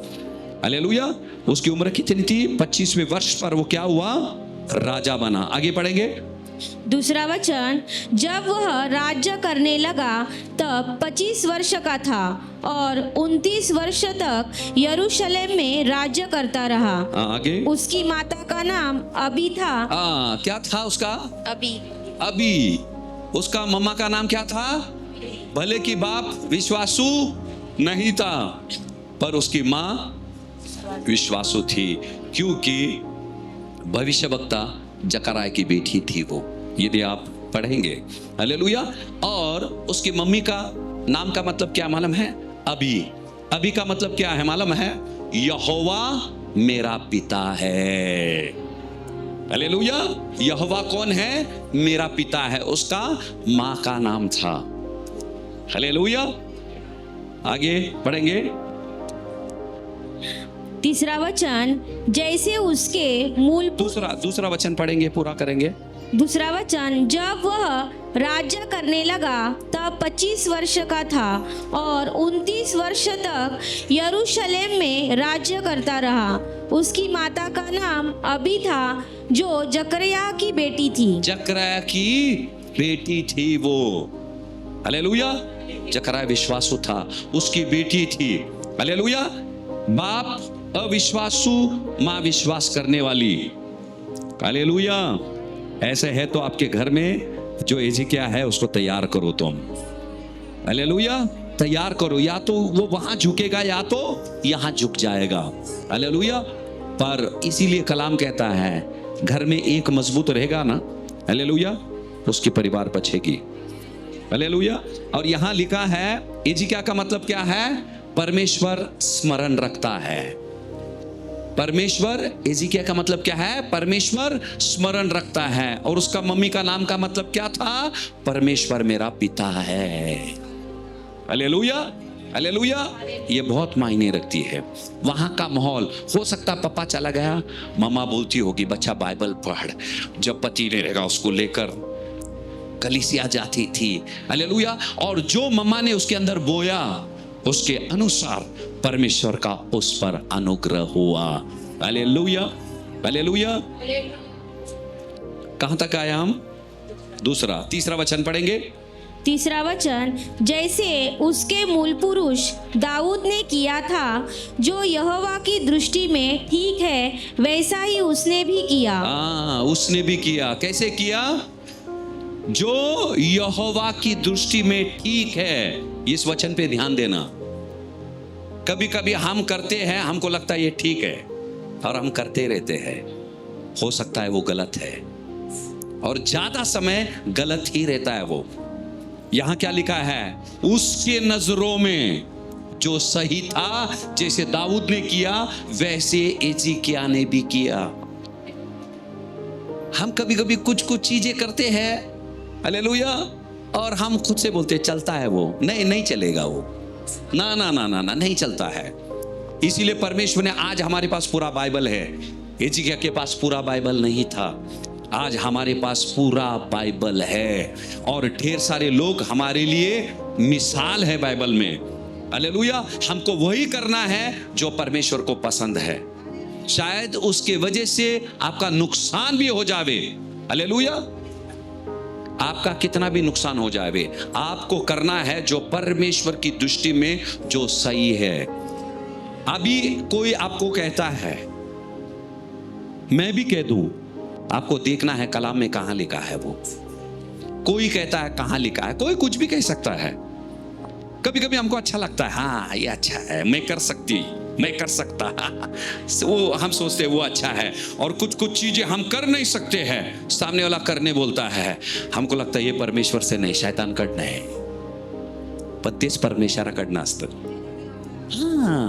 Speaker 1: हालेलुया। उसकी उम्र कितनी थी? 25वें वर्ष पर वो क्या हुआ? राजा बना। आगे पढ़ेंगे।
Speaker 2: दूसरा वचन, जब वह राज्य करने लगा तब 25 वर्ष का था और 29 वर्ष तक यरूशलेम में राज्य करता रहा।
Speaker 1: आगे।
Speaker 2: उसकी माता का नाम अबी था।
Speaker 1: क्या था उसका? अबी। उसका मम्मा का नाम क्या था? भले की बाप विश्वासु नहीं था, पर उसकी माँ विश्वासु थी, क्योंकि भविष्यवक्ता जकराया की बेटी थी वो, यदि आप पढ़ेंगे। हालेलुया। और उसकी मम्मी का नाम का मतलब क्या मालूम है? अबी। अबी का मतलब क्या है मालूम है? यहोवा मेरा पिता है। हालेलुया। यहोवा कौन है? मेरा पिता है। उसका माँ का नाम था। हालेलुया। आगे पढ़ेंगे।
Speaker 2: तीसरा वचन, जैसे उसके मूल
Speaker 1: दूसरा वचन पढ़ेंगे, पूरा करेंगे।
Speaker 2: दूसरा वचन, जब वह राज्य करने लगा तब 25 वर्ष का था और 29 वर्ष तक यरूशलेम में राज्य करता रहा। उसकी माता का नाम अबी था, जो जकरिया की बेटी थी।
Speaker 1: जकरिया की बेटी थी वो। हालेलुया। जकरिया विश्वासु था, उसकी बेटी थी। हालेलुया। बाप अविश्वासु, माँ विश्वास करने वाली। हालेलुया। ऐसे है तो आपके घर में जो हिजकिय्याह है उसको तैयार करो तुम। हालेलुया। तैयार करो, या तो वो वहां झुकेगा या तो यहां झुक जाएगा। हालेलुया। पर इसीलिए कलाम कहता है घर में एक मजबूत रहेगा ना, हालेलुया, उसकी परिवार बचेगी। हालेलुया। और यहां लिखा है हिजकिय्याह का मतलब क्या है? परमेश्वर स्मरण रखता है। परमेश्वर, हिजकिय्याह का मतलब क्या है? परमेश्वर स्मरण रखता है। और उसका मम्मी का नाम का मतलब क्या था? परमेश्वर मेरा पिता है। हालेलुया। हालेलुया। ये बहुत मायने रखती है। वहां का माहौल, हो सकता पापा चला गया, मम्मा बोलती होगी बच्चा बाइबल पढ़। जब पति ने रहेगा उसको लेकर कलीसिया जाती थी। हालेलुया। और जो मम्मा ने उसके अंदर बोया उसके अनुसार परमेश्वर का उस पर अनुग्रह हुआ। हालेलुया। हालेलुया। कहां तक आए हम? तीसरा वचन पढ़ेंगे।
Speaker 2: तीसरा वचन, जैसे उसके मूल पुरुष दाऊद ने किया था, जो यहोवा की दृष्टि में ठीक है, वैसा ही उसने भी किया।
Speaker 1: उसने भी किया। कैसे किया? जो यहोवा की दृष्टि में ठीक है। इस वचन पे ध्यान देना। कभी कभी हम करते हैं, हमको लगता है ये ठीक है, और हम करते रहते हैं। हो सकता है वो गलत है, और ज्यादा समय गलत ही रहता है वो। यहां क्या लिखा है? उसके नजरों में जो सही था, जैसे दाऊद ने किया वैसे हिजकिय्याह ने भी किया। हम कभी कभी कुछ चीजें करते हैं, हालेलुया, और हम खुद से बोलते चलता है वो। नहीं चलेगा वो। ना ना ना ना ना, नहीं चलता है। इसीलिए परमेश्वर ने, आज हमारे पास पूरा बाइबल है, हिजकिय्याह के पास पूरा बाइबल नहीं था। आज हमारे पास पूरा बाइबल है, और ढेर सारे लोग हमारे लिए मिसाल है बाइबल में। हालेलुया। हमको वही करना है जो परमेश्वर को पसंद है। शायद उसके वजह से आपका नुकसान भी हो जावे। हालेलुया। आपका कितना भी नुकसान हो जाए, आपको करना है जो परमेश्वर की दृष्टि में जो सही है। अभी कोई आपको कहता है, मैं भी कह दूं, आपको देखना है कलाम में कहां लिखा है। वो कोई कहता है कहां लिखा है, कोई कुछ भी कह सकता है। कभी कभी हमको अच्छा लगता है, हाँ ये अच्छा है, मैं कर सकती, मैं कर सकता, वो हम सोचते हैं वो अच्छा है। और कुछ कुछ चीजें हम कर नहीं सकते हैं, सामने वाला करने बोलता है, हमको लगता है ये परमेश्वर से नहीं, शैतान कडनं है, पण तेच परमेश्वराकडनं असतं। हाँ,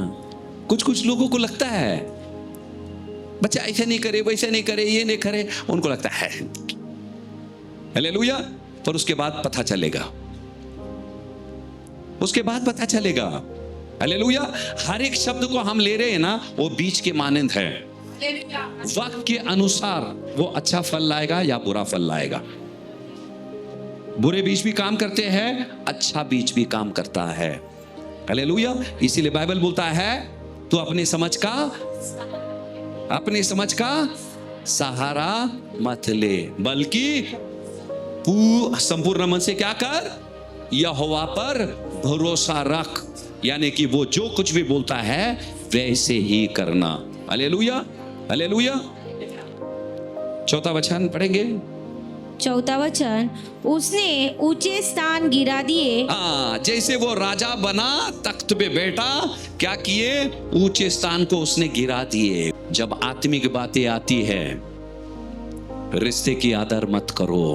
Speaker 1: कुछ कुछ लोगों को लगता है बच्चा ऐसे नहीं करे, वैसे नहीं करे, ये नहीं करे, उनको लगता है। हालेलुया। पर उसके बाद पता चलेगा, उसके बाद पता चलेगा। हालेलुया। हर एक शब्द को हम ले रहे हैं ना, वो बीज के मानंद है। वक्त के अनुसार वो अच्छा फल लाएगा या बुरा फल लाएगा। बुरे बीज भी काम करते हैं, अच्छा बीज भी काम करता है। हालेलुया। इसीलिए बाइबल बोलता है, तू अपनी समझ का सहारा मत ले, बल्कि संपूर्ण मन से क्या कर, यहोवा पर भरोसा रख। यानी कि वो जो कुछ भी बोलता है वैसे ही करना। Hallelujah, hallelujah. चौथा वचन पढ़ेंगे।
Speaker 2: चौथा वचन, उसने ऊंचे स्थान गिरा दिए।
Speaker 1: हाँ, जैसे वो राजा बना, तख्त पे बैठा, क्या किए, ऊंचे स्थान को उसने गिरा दिए। जब आत्मिक बातें आती है, रिश्ते की आदर मत करो,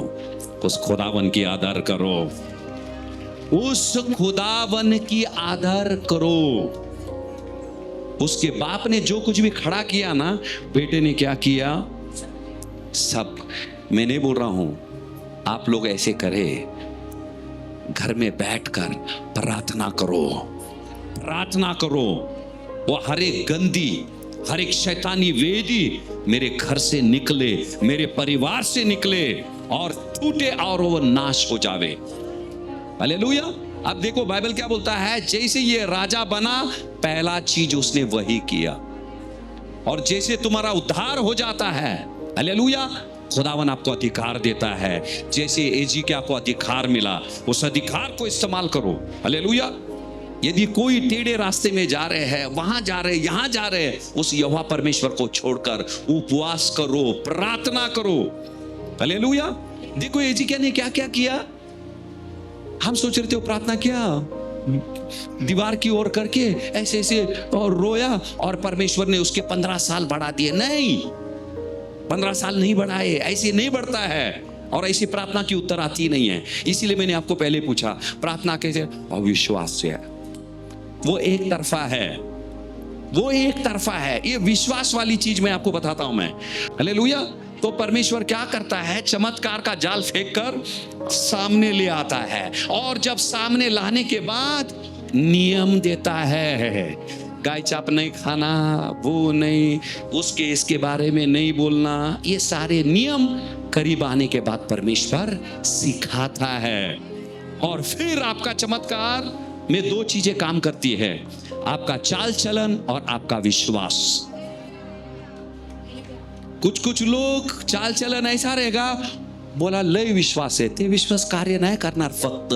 Speaker 1: उस खुदावन की आदर करो, उस खुदावन की आदर करो। उसके बाप ने जो कुछ भी खड़ा किया ना, बेटे ने क्या किया, सब। मैं नहीं बोल रहा हूं आप लोग ऐसे करें, घर में बैठकर प्रार्थना करो, प्रार्थना करो। वो हर एक गंदी, हर एक शैतानी वेदी मेरे घर से निकले, मेरे परिवार से निकले और टूटे और वो नाश हो जावे। हालेलुया। अब देखो बाइबल क्या बोलता है, जैसे ये राजा बना, पहला चीज उसने वही किया। और जैसे तुम्हारा उद्धार हो जाता है, हालेलुया, खुदावन आपको अधिकार देता है। जैसे एजिकिया को अधिकार मिला, उस अधिकार को इस्तेमाल करो। हालेलुया। यदि कोई टेढ़े रास्ते में जा रहे हैं, वहां जा रहे, यहां जा रहे, उस यहोवा परमेश्वर को छोड़कर उपवास करो, प्रार्थना करो। हालेलुया। देखो एजिकिया ने क्या क्या किया। हम सोच रहे थे वो प्रार्थना किया, दीवार की ओर करके ऐसे ऐसे और रोया, और परमेश्वर ने उसके 15 साल बढ़ा दिए। नहीं, 15 साल नहीं बढ़ाए, ऐसे नहीं बढ़ता है, और ऐसी प्रार्थना की उत्तर आती नहीं है। इसीलिए मैंने आपको पहले पूछा, प्रार्थना कैसे, अविश्वास से है, वो एक तरफा है, वो एक तरफा है। ये विश्वास वाली चीज मैं आपको बताता हूं मैं। हालेलुया। तो परमेश्वर क्या करता है, चमत्कार का जाल फेंक कर सामने ले आता है, और जब सामने लाने के बाद नियम देता है, गाय चाप नहीं खाना, वो नहीं, उसके इसके बारे में नहीं बोलना, ये सारे नियम करीब आने के बाद परमेश्वर सिखाता है। और फिर आपका चमत्कार में 2 चीजें काम करती है, आपका चाल चलन और आपका विश्वास। कुछ कुछ लोग चाल चलन ऐसा रहेगा, बोला लय विश्वास है, ते विश्वास कार्य नाही करणार, फक्त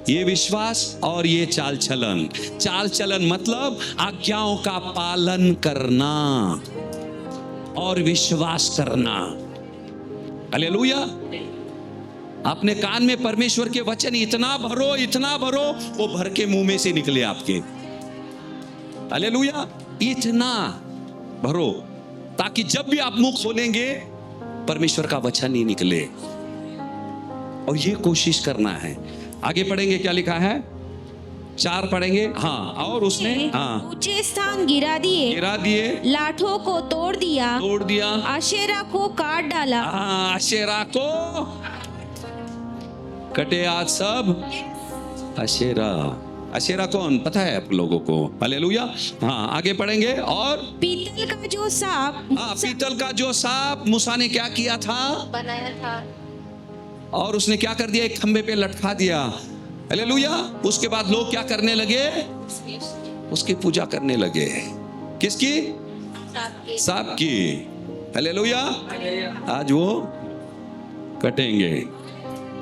Speaker 1: ये विश्वास और ये चाल चलन। चाल चलन मतलब आज्ञाओं का पालन करना और विश्वास करना। हालेलुया। अपने कान में परमेश्वर के वचन इतना भरो, इतना भरो, वो भर के मुंह में से निकले आपके। हालेलुया। इतना भरो ताकि जब भी आप मुंह खोलेंगे परमेश्वर का वचन ही निकले, और ये कोशिश करना है। आगे पढ़ेंगे, क्या लिखा है, 4 पढ़ेंगे। हाँ, और उसने
Speaker 2: ऊंचे स्थान गिरा दिए, लाठों को तोड़ दिया, आशेरा को काट डाला।
Speaker 1: आशेरा को कटे आज सब। आशेरा कौन पता है आप लोगों को। हालेलुया। हाँ, आगे पढ़ेंगे। और
Speaker 2: पीतल का जो सांप,
Speaker 1: पीतल का जो सांप मूसा ने क्या किया था,
Speaker 2: बनाया था,
Speaker 1: और उसने क्या कर दिया, एक खंबे पे लटका दिया। हालेलुया। उसके बाद लोग क्या करने लगे, उसकी पूजा करने लगे। किसकी, सांप की। हालेलुया। आज वो कटेंगे।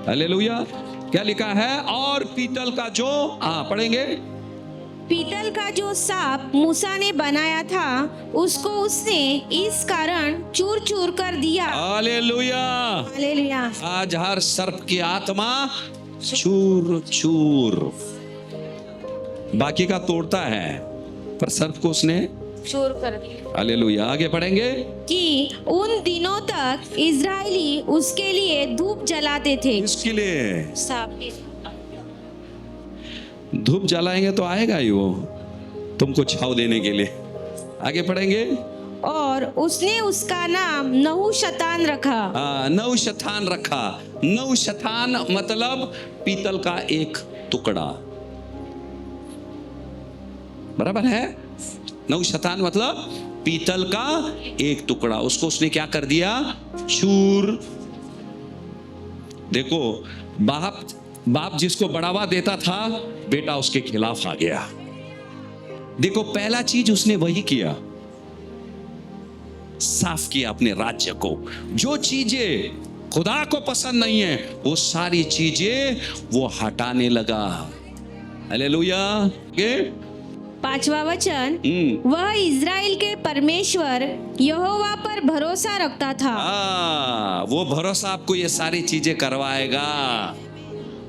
Speaker 1: हालेलुया। क्या लिखा है? और पीतल का जो, पढ़ेंगे।
Speaker 2: पीतल का जो सांप मूसा ने बनाया था उसको उसने इस कारण चूर चूर कर दिया।
Speaker 1: हालेलुया।
Speaker 2: हालेलुया।
Speaker 1: आज हर सर्प की आत्मा चूर चूर, बाकी का तोड़ता है पर सर्प को उसने
Speaker 2: चूर कर दिया।
Speaker 1: हालेलुया। आगे पढ़ेंगे
Speaker 2: कि उन दिनों तक इजरायली उसके लिए धूप जलाते थे।
Speaker 1: इसके लिए
Speaker 2: सांप के।
Speaker 1: धूप जलाएंगे तो आएगा ही वो तुमको छाव देने के लिए। आगे पढ़ेंगे।
Speaker 2: और उसने उसका नाम नहुशतान रखा।
Speaker 1: नहुशतान रखा। नहुशतान मतलब पीतल का एक टुकड़ा, बराबर है। नहुशतान मतलब पीतल का एक टुकड़ा, उसको उसने क्या कर दिया? चूर। देखो, बाप जिसको बढ़ावा देता था, बेटा उसके खिलाफ आ गया। देखो, पहला चीज उसने वही किया, साफ किया अपने राज्य को। जो चीजें खुदा को पसंद नहीं है वो सारी चीजें वो हटाने लगा। हालेलुया।
Speaker 2: पांचवा वचन, वह इजराइल के परमेश्वर यहोवा पर भरोसा रखता था।
Speaker 1: वो भरोसा आपको ये सारी चीजें करवाएगा।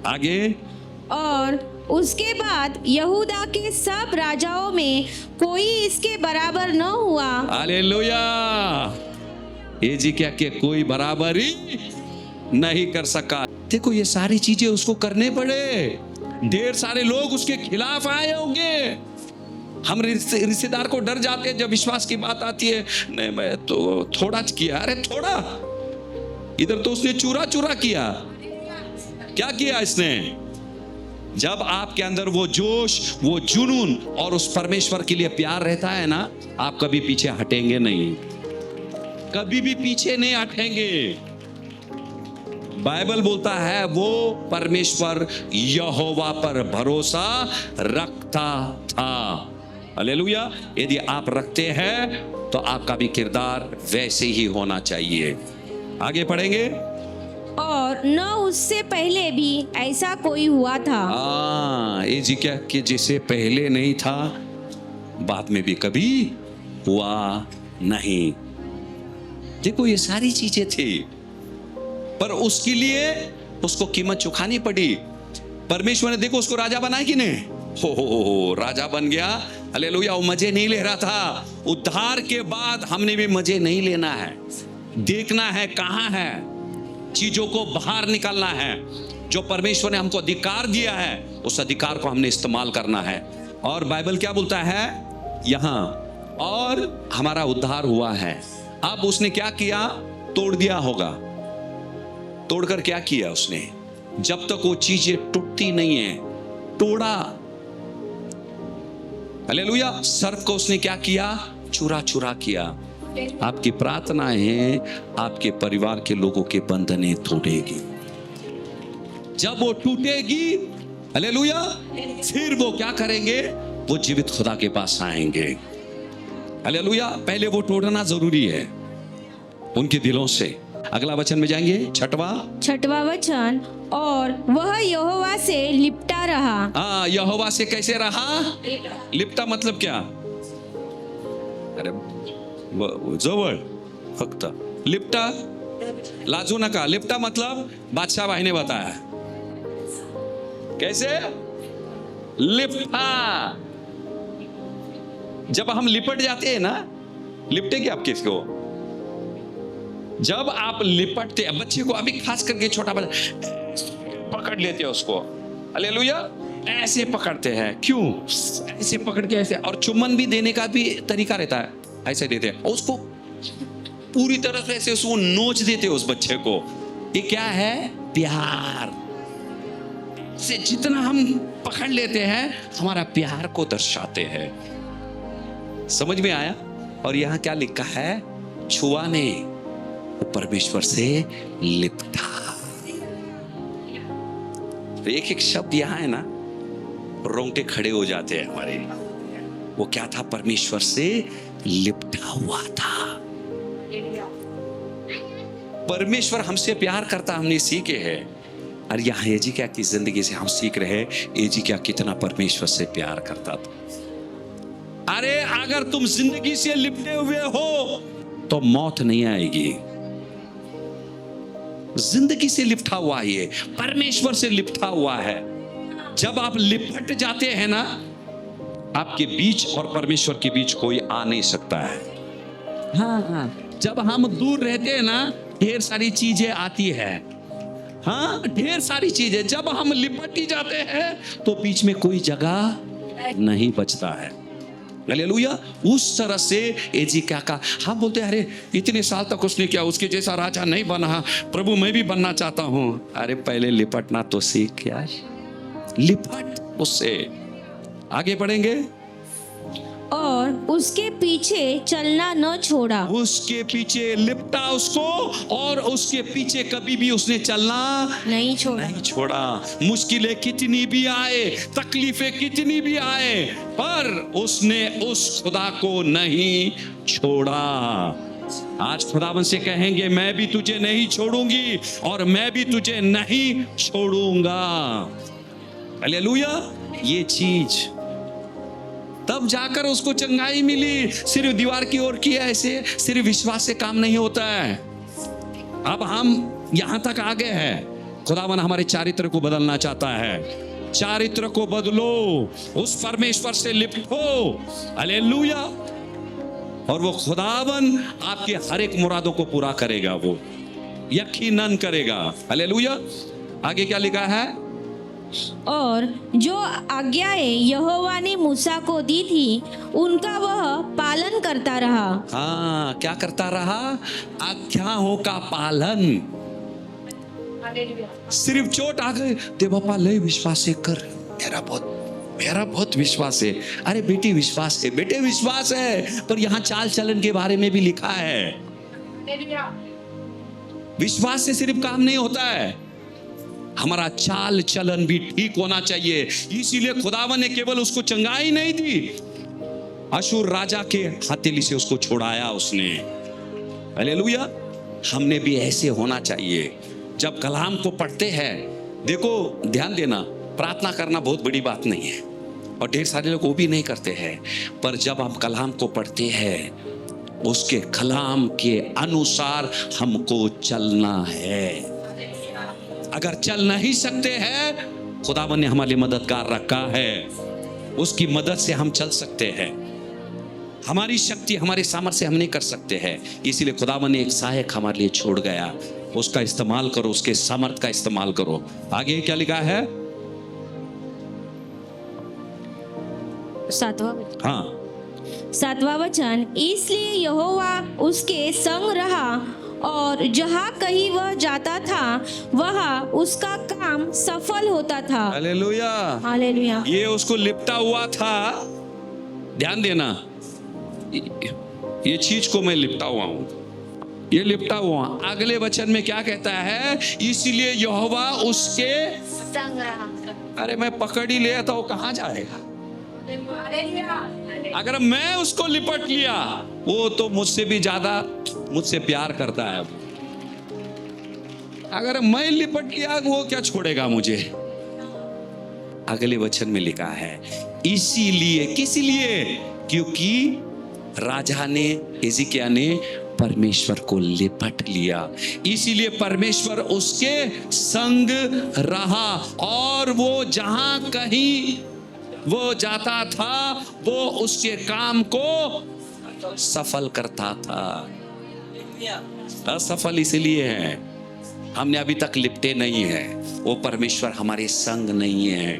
Speaker 1: आगे। और
Speaker 2: उसके बाद यहूदा के सब राजाओं में कोई इसके बराबर न हुआ।
Speaker 1: हालेलुया। ये जी क्या कि कोई बराबरी नहीं कर सका। देखो, ये सारी चीजें उसको करने पड़े। ढेर सारे लोग उसके खिलाफ आए होंगे। हम रिश्तेदार को डर जाते हैं जब विश्वास की बात आती है। नहीं, मैं तो थोड़ा किया। अरे थोड़ा, इधर तो उसने चूरा चूरा किया। क्या किया इसने? जब आपके अंदर वो जोश, वो जुनून और उस परमेश्वर के लिए प्यार रहता है ना, आप कभी पीछे हटेंगे नहीं, कभी भी पीछे नहीं हटेंगे। बाइबल बोलता है वो परमेश्वर यहोवा पर भरोसा रखता था। हालेलुया। यदि आप रखते हैं तो आपका भी किरदार वैसे ही होना चाहिए। आगे पढ़ेंगे।
Speaker 2: और न उससे पहले भी ऐसा कोई हुआ था।
Speaker 1: ये जी क्या कि जिसे पहले नहीं था, बाद में भी कभी हुआ नहीं। देखो, ये सारी चीजें थी, पर उसके लिए उसको कीमत चुकानी पड़ी। परमेश्वर ने देखो उसको राजा बनाया कि नहीं? हो राजा बन गया। हालेलुया। वो मजे नहीं ले रहा था। उद्धार के बाद हमने भी मजे नहीं लेना है, देखना है कहाँ है, चीजों को बाहर निकालना है। जो परमेश्वर ने हमको अधिकार दिया है उस अधिकार को हमने इस्तेमाल करना है। और बाइबल क्या बोलता है यहां? और हमारा उद्धार हुआ है। अब उसने क्या किया? तोड़ दिया होगा। तोड़कर क्या किया उसने? जब तक वो चीजें टूटती नहीं है, तोड़ा। हालेलुया। सर्प को उसने क्या किया? चुरा चुरा किया। आपकी प्रार्थनाएं आपके परिवार के लोगों के बंधने तोड़ेगी। जब वो टूटेगी, हालेलुया, फिर वो क्या करेंगे? वो जीवित खुदा के पास आएंगे। हालेलुया। पहले वो तोड़ना जरूरी है उनके दिलों से। अगला वचन में जाएंगे, छठवा
Speaker 2: वचन, और वह यहोवा से लिपटा रहा।
Speaker 1: यहोवा से कैसे रहा? लिपटा मतलब क्या? अरे जवळ फक्त लिपटा, लाजू नका। लिपटा मतलब बादशाह भाई ने बताया कैसे लिपटा। जब हम लिपट जाते हैं ना, लिपटे क्या आप किसको? जब आप लिपटते हैं, बच्चे को अभी खास करके छोटा बच्चा पकड़ लेते हैं उसको, हालेलुया, ऐसे पकड़ते हैं। क्यों? ऐसे पकड़ के ऐसे। और चुम्बन भी देने का भी तरीका रहता है, ऐसे देते हैं उसको पूरी तरह से, ऐसे उसको नोच देते हैं उस बच्चे को। ये क्या है? प्यार से जितना हम पकड़ लेते हैं हमारा प्यार को दर्शाते हैं। समझ में आया? और यहां क्या लिखा है? छुआने, परमेश्वर से लिपटा। तो एक एक शब्द यहां है ना, रोंगटे खड़े हो जाते हैं हमारे। वो क्या था? परमेश्वर से लिपटा हुआ था। परमेश्वर हमसे प्यार करता हमने सीखे हैं। और यहाँ एजिकिया की जिंदगी से हम सीख रहे हैं एजिकिया कितना परमेश्वर से प्यार करता था। अरे अगर तुम जिंदगी से लिपटे हुए हो तो मौत नहीं आएगी। जिंदगी से लिपटा हुआ ये परमेश्वर से लिपटा हुआ है। जब आप लिपट जाते हैं ना, आपके बीच और परमेश्वर के बीच कोई आ नहीं सकता है। हाँ, जब हम दूर रहते हैं ना, ढेर सारी चीजें आती है। हाँ, ढेर सारी चीजें। जब हम लिपट ही जाते हैं तो बीच में कोई जगह नहीं बचता है। हालेलुया। उस तरह से एजिकिया का हम बोलते हैं अरे इतने साल तक उसने क्या, उसके जैसा राजा नहीं बना, प्रभु मैं भी बनना चाहता हूं। अरे पहले लिपटना तो सीख यार, लिपट उससे। आगे बढ़ेंगे।
Speaker 2: और उसके पीछे चलना न छोड़ा।
Speaker 1: उसके पीछे लिपटा उसको और उसके पीछे कभी भी उसने चलना
Speaker 2: नहीं छोड़ा।
Speaker 1: मुश्किलें कितनी भी आए, तकलीफें कितनी भी आए, पर उसने उस खुदा को नहीं छोड़ा। आज खुदावन से कहेंगे मैं भी तुझे नहीं छोड़ूंगी और मैं भी तुझे नहीं छोड़ूंगा। हालेलुया। ये चीज तब जाकर उसको चंगाई मिली। सिर्फ दीवार की ओर किया, ऐसे सिर्फ विश्वास से काम नहीं होता है। अब हम यहां तक आ गए हैं। खुदावन हमारे चारित्र को बदलना चाहता है। चारित्र को बदलो, उस परमेश्वर से लिपटो। हालेलुया। और वो खुदावन आपके हर एक मुरादों को पूरा करेगा, वो यकीनन करेगा। हालेलुया। आगे क्या लिखा है?
Speaker 2: और जो आज्ञाएं यहोवा ने मूसा को दी थी उनका वह पालन करता रहा।
Speaker 1: हाँ, क्या करता रहा? आज्ञाओं का पालन। सिर्फ चोट आ गए दे बापा ले विश्वास से कर, मेरा बहुत विश्वास है। अरे बेटी विश्वास है, बेटे विश्वास है, पर यहाँ चाल चलन के बारे में भी लिखा है। विश्वास से सिर्फ काम नहीं होता है, हमारा चाल चलन भी ठीक होना चाहिए। इसीलिए खुदावन ने केवल उसको चंगाई नहीं दी, अशूर राजा के हथेली से उसको छुड़ाया उसने। हालेलुया। हमने भी ऐसे होना चाहिए। जब कलाम को पढ़ते हैं, देखो ध्यान देना, प्रार्थना करना बहुत बड़ी बात नहीं है और ढेर सारे लोग वो भी नहीं करते हैं, पर जब हम कलाम को पढ़ते हैं उसके कलाम के अनुसार हमको चलना है। अगर चल नहीं सकते हैं, खुदावन ने हमारे लिए मददगार रखा है, उसकी मदद से हम चल सकते हैं। हमारी शक्ति, हमारे सामर्थ्य हम नहीं कर सकते हैं, इसीलिए खुदावन ने एक सहायक हमारे लिए छोड़ गया। उसका इस्तेमाल करो, उसके सामर्थ्य का इस्तेमाल करो। आगे क्या लिखा है?
Speaker 2: 7वां वचन। इसलिए यहोवा उसके संग रहा और जहाँ कहीं वह जाता था वहाँ उसका काम सफल होता था।
Speaker 1: हालेलुया।
Speaker 2: हालेलुया।
Speaker 1: ये उसको लिपटा हुआ था। ध्यान देना, ये चीज को मैं लिपटा हुआ हूं, ये लिपटा हुआ। अगले वचन में क्या कहता है? इसीलिए यहोवा उसके
Speaker 2: संग रहा।
Speaker 1: अरे मैं पकड़ ही लिया तो वो कहां जाएगा? अगर मैं उसको लिपट लिया, वो तो मुझसे भी ज्यादा मुझसे प्यार करता है। अगर मैं लिपट लिया, वो क्या छोड़ेगा मुझे? अगले वचन में लिखा है इसीलिए, किस लिए? क्योंकि राजा ने, एजिकिया ने परमेश्वर को लिपट लिया, इसीलिए परमेश्वर उसके संग रहा और वो जहां कहीं वो जाता था वो उसके काम को सफल करता था। असफल इसलिए है हमने अभी तक लिपटे नहीं है, वो परमेश्वर हमारे संग नहीं है।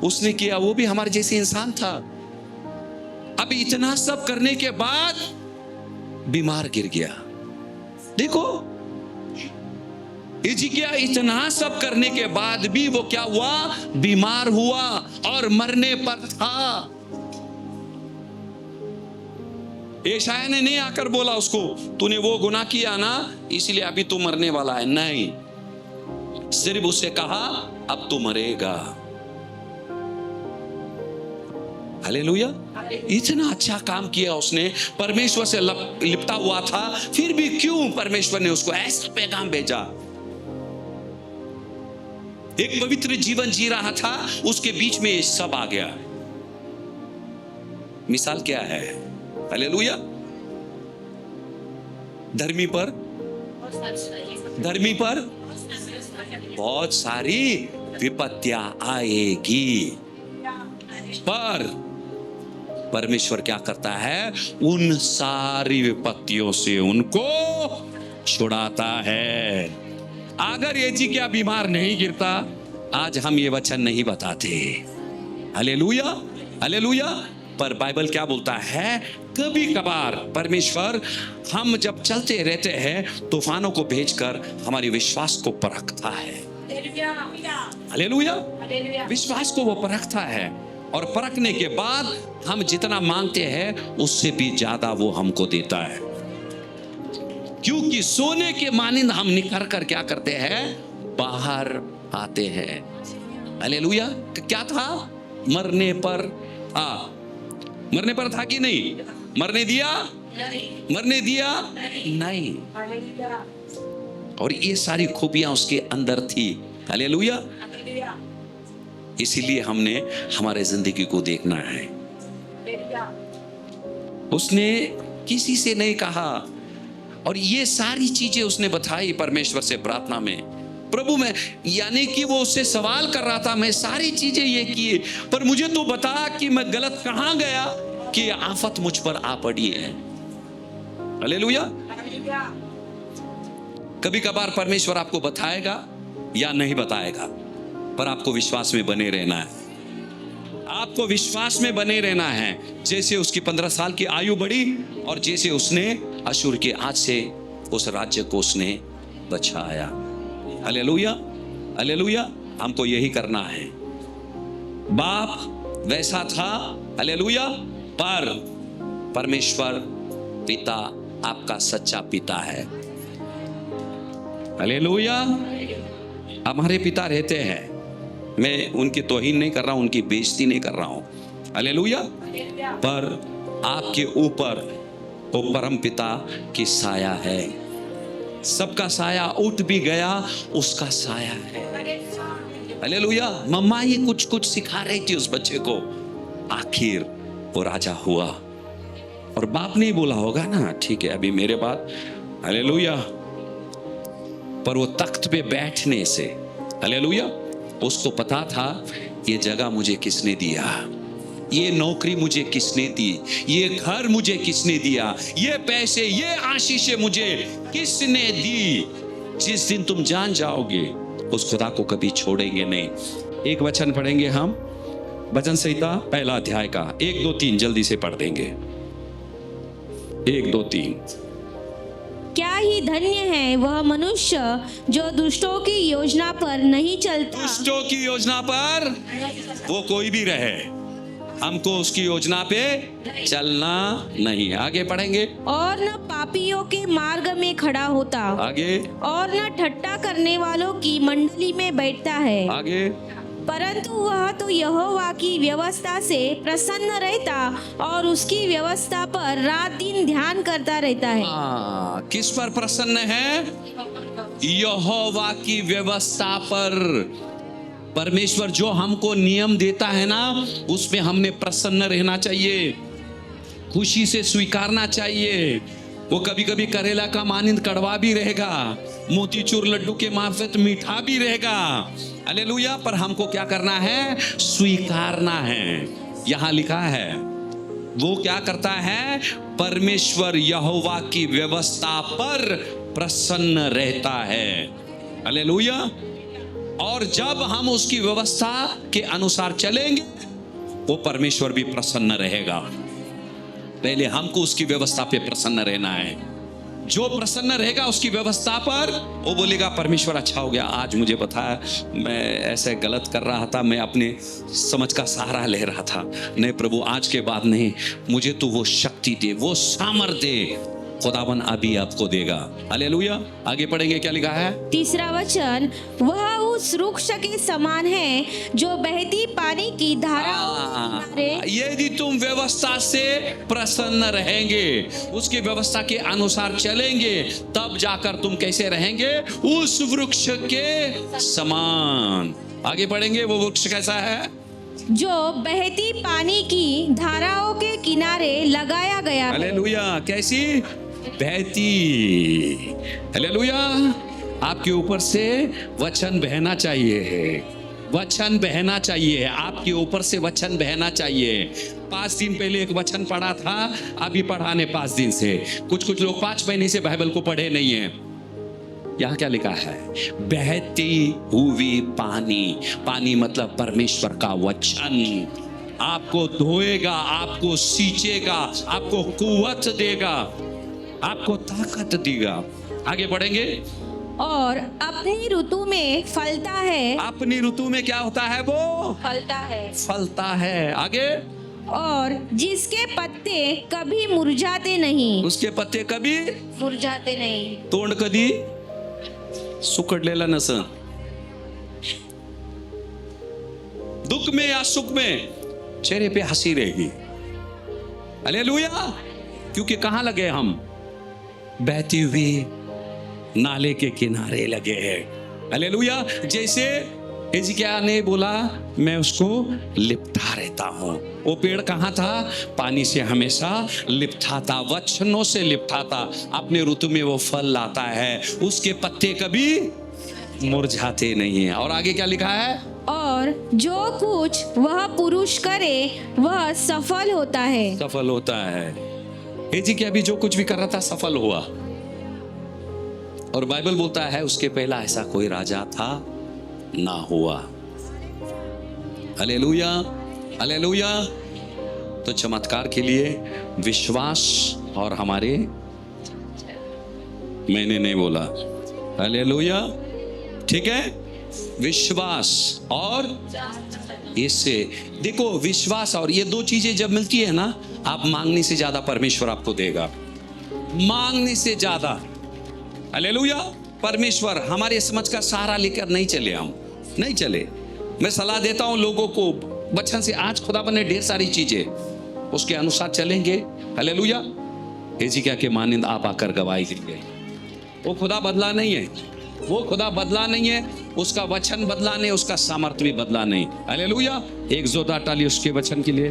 Speaker 1: उसने किया, वो भी हमारे जैसे इंसान था। अभी इतना सब करने के बाद बीमार गिर गया। देखो हिजकिय्याह इतना सब करने के बाद भी वो क्या हुआ? बीमार हुआ और मरने पर था। यशायाह ने नहीं आकर बोला उसको तूने वो गुनाह किया ना इसलिए अभी तू मरने वाला है, नहीं, सिर्फ उससे कहा अब तू मरेगा। हालेलुया। इतना अच्छा काम किया उसने, परमेश्वर से लिपटा हुआ था, फिर भी क्यों परमेश्वर ने उसको ऐसा पैगाम भेजा? एक पवित्र जीवन जी रहा था, उसके बीच में ये सब आ गया। मिसाल क्या है? हालेलुया। धर्मी पर बहुत सारी विपत्तियां आएगी, पर परमेश्वर क्या करता है? उन सारी विपत्तियों से उनको छुड़ाता है। अगर ये जी क्या बीमार नहीं गिरता, आज हम ये वचन नहीं बताते। Hallelujah, hallelujah. पर बाइबल क्या बोलता है? कभी कभार परमेश्वर, हम जब चलते रहते हैं, तूफानों को भेजकर हमारे विश्वास को परखता है। हालेलुया। विश्वास को वो परखता है, और परखने के बाद हम जितना मांगते हैं उससे भी ज्यादा वो हमको देता है, क्योंकि सोने के मानिंद हम निखर कर क्या करते हैं? बाहर आते हैं। हालेलुया। क्या था? मरने पर मरने पर था कि नहीं? मरने दिया? मरने दिया नहीं। और ये सारी खूबियां उसके अंदर थी। हालेलुया। इसीलिए हमने हमारे जिंदगी को देखना है। उसने किसी से नहीं कहा, और ये सारी चीजें उसने बताई परमेश्वर से प्रार्थना में। प्रभु, मैं, यानी कि वो उससे सवाल कर रहा था, मैं सारी चीजें ये की, पर मुझे तो बता कि मैं गलत कहां गया कि आफत मुझ पर आ पड़ी है। हालेलुया। कभी कभार परमेश्वर आपको बताएगा या नहीं बताएगा, पर आपको विश्वास में बने रहना है। आपको विश्वास में बने रहना है। जैसे उसकी 15 साल की आयु बढ़ी, और जैसे उसने अशूर के हाथ से उस राज्य को उसने बचाया। Hallelujah, hallelujah. हमको यही करना है। बाप वैसा था, हालेलुया, पर परमेश्वर पिता आपका सच्चा पिता है। हालेलुया। हमारे पिता रहते हैं, मैं उनकी तौहीन नहीं कर रहा हूं, उनकी बेइज्जती नहीं कर रहा हूं। हालेलुया। पर आपके ऊपर वो परम पिता की साया है। सबका साया उठ भी गया, उसका साया है। हालेलुया। मम्मा ये कुछ कुछ सिखा रही थी उस बच्चे को, आखिर वो राजा हुआ। और बाप ने बोला होगा ना, ठीक है अभी मेरे बाद, हालेलुया। पर वो तख्त पे बैठने से, हालेलुया, उसको पता था ये जगह मुझे किसने दिया, ये नौकरी मुझे किसने दी, ये घर मुझे किसने दिया, ये पैसे, ये आशीषें मुझे किसने दी। जिस दिन तुम जान जाओगे, उस खुदा को कभी छोड़ेंगे नहीं। एक वचन पढ़ेंगे हम, भजन संहिता 1 अध्याय का 1, 2, 3 जल्दी से पढ़ देंगे। 1, 2, 3।
Speaker 2: क्या ही धन्य है वह मनुष्य जो दुष्टों की योजना पर नहीं चलता।
Speaker 1: दुष्टों की योजना पर वो कोई भी रहे, हमको उसकी योजना पे चलना नहीं। आगे पढ़ेंगे। और
Speaker 2: न पापियों के मार्ग में खड़ा होता,
Speaker 1: आगे,
Speaker 2: और न ठट्टा करने वालों की मंडली में बैठता है,
Speaker 1: आगे,
Speaker 2: परंतु वह तो यहोवा की व्यवस्था से प्रसन्न रहता और उसकी व्यवस्था पर रात दिन ध्यान करता रहता है।
Speaker 1: किस पर प्रसन्न है? यहोवा की व्यवस्था पर। परमेश्वर जो हमको नियम देता है ना, उसमें हमने प्रसन्न रहना चाहिए, खुशी से स्वीकारना चाहिए। वो कभी कभी करेला का मानिंद कड़वा भी रहेगा, मोतीचूर लड्डू के मार्फत मीठा भी रहेगा। हालेलुया। पर हमको क्या करना है? स्वीकारना है। यहां लिखा है, वो क्या करता है? परमेश्वर यहोवा की व्यवस्था पर प्रसन्न रहता है। हालेलुया। और जब हम उसकी व्यवस्था के अनुसार चलेंगे, वो परमेश्वर भी प्रसन्न रहेगा। पहले हमको उसकी व्यवस्था पे प्रसन्न रहना है। जो प्रसन्न रहेगा उसकी व्यवस्था पर, वो बोलेगा परमेश्वर अच्छा हो गया, आज मुझे बताया मैं ऐसे गलत कर रहा था, मैं अपने समझ का सहारा ले रहा था। नहीं प्रभु, आज के बाद नहीं, मुझे तो वो शक्ति दे, वो सामर्थ्य दे, खुदावन अभी आपको देगा। हालेलुया। आगे पढ़ेंगे, क्या लिखा है?
Speaker 2: 3 वचन, वह उस वृक्ष के समान है जो बहती पानी की धाराओं के किनारे।
Speaker 1: यदि तुम व्यवस्था से प्रसन्न रहेंगे, उसकी व्यवस्था के अनुसार चलेंगे, तब जाकर तुम कैसे रहेंगे? उस वृक्ष के समान। आगे पढ़ेंगे, वो वृक्ष कैसा है?
Speaker 2: जो बहती पानी की धाराओं के किनारे लगाया गया है।
Speaker 1: हालेलुया। कैसी? बहती। हालेलुया। आपके ऊपर से वचन बहना चाहिए, वचन बहना चाहिए, आपके ऊपर से वचन बहना चाहिए। 5 दिन पहले एक वचन पढ़ा था, अभी पढ़ाने 5 दिन से। कुछ लोग 5 महीने से बाइबल को पढ़े नहीं है। यहाँ क्या लिखा है? बहती हुई पानी। पानी मतलब परमेश्वर का वचन आपको धोएगा, आपको सींचेगा, आपको कुव्वत देगा, आपको ताकत देगा। आगे बढ़ेंगे।
Speaker 2: और अपनी ऋतु में फलता है।
Speaker 1: अपनी ऋतु में क्या होता है? वो
Speaker 2: फलता है।
Speaker 1: फलता है। आगे।
Speaker 2: और जिसके पत्ते कभी मुरझाते नहीं।
Speaker 1: उसके पत्ते कभी
Speaker 2: मुरझाते नहीं।
Speaker 1: तोंड कधी सुकड़लेला नसन। दुख में या सुख में चेहरे पे हंसी रहेगी। हालेलुया। क्योंकि कहां लगे हम? बहती हुई नाले के किनारे लगे हैं। हालेलुया। जैसे हिजकिय्याह ने बोला, मैं उसको लिपटा रहता हूं। वो पेड़ कहां था? पानी से हमेशा लिपटा था, वचनों से लिपटा था। अपने ऋतु में वो फल लाता है, उसके पत्ते कभी मुरझाते नहीं है। और आगे क्या लिखा है?
Speaker 2: और जो कुछ वह पुरुष करे वह सफल होता है।
Speaker 1: सफल होता है। हिजकिय्याह भी जो कुछ भी कर रहा था सफल हुआ। और बाइबल बोलता है उसके पहला ऐसा कोई राजा था ना हुआ। हालेलुया। हालेलुया। तो चमत्कार के लिए विश्वास और हमारे, मैंने नहीं बोला, हालेलुया, ठीक है, विश्वास और इससे देखो, विश्वास और ये 2 चीजें जब मिलती है ना, आप मांगने से ज्यादा परमेश्वर आपको देगा। मांगने से ज्यादा। हालेलुया। परमेश्वर हमारे समझ का सहारा लेकर नहीं चले, हम नहीं चले। मैं सलाह देता हूं लोगों को बचपन से, आज खुदा बने ढेर सारी चीजें, उसके अनुसार चलेंगे। हालेलुया। हिजकिय्याह के मानिंद आप आकर गवाही देंगे। वो खुदा बदला नहीं है, वो खुदा बदला नहीं है, उसका वचन बदला नहीं, उसका सामर्थ्य भी बदला नहीं। हालेलुया। एक जोरदार ताली उसके वचन के लिए।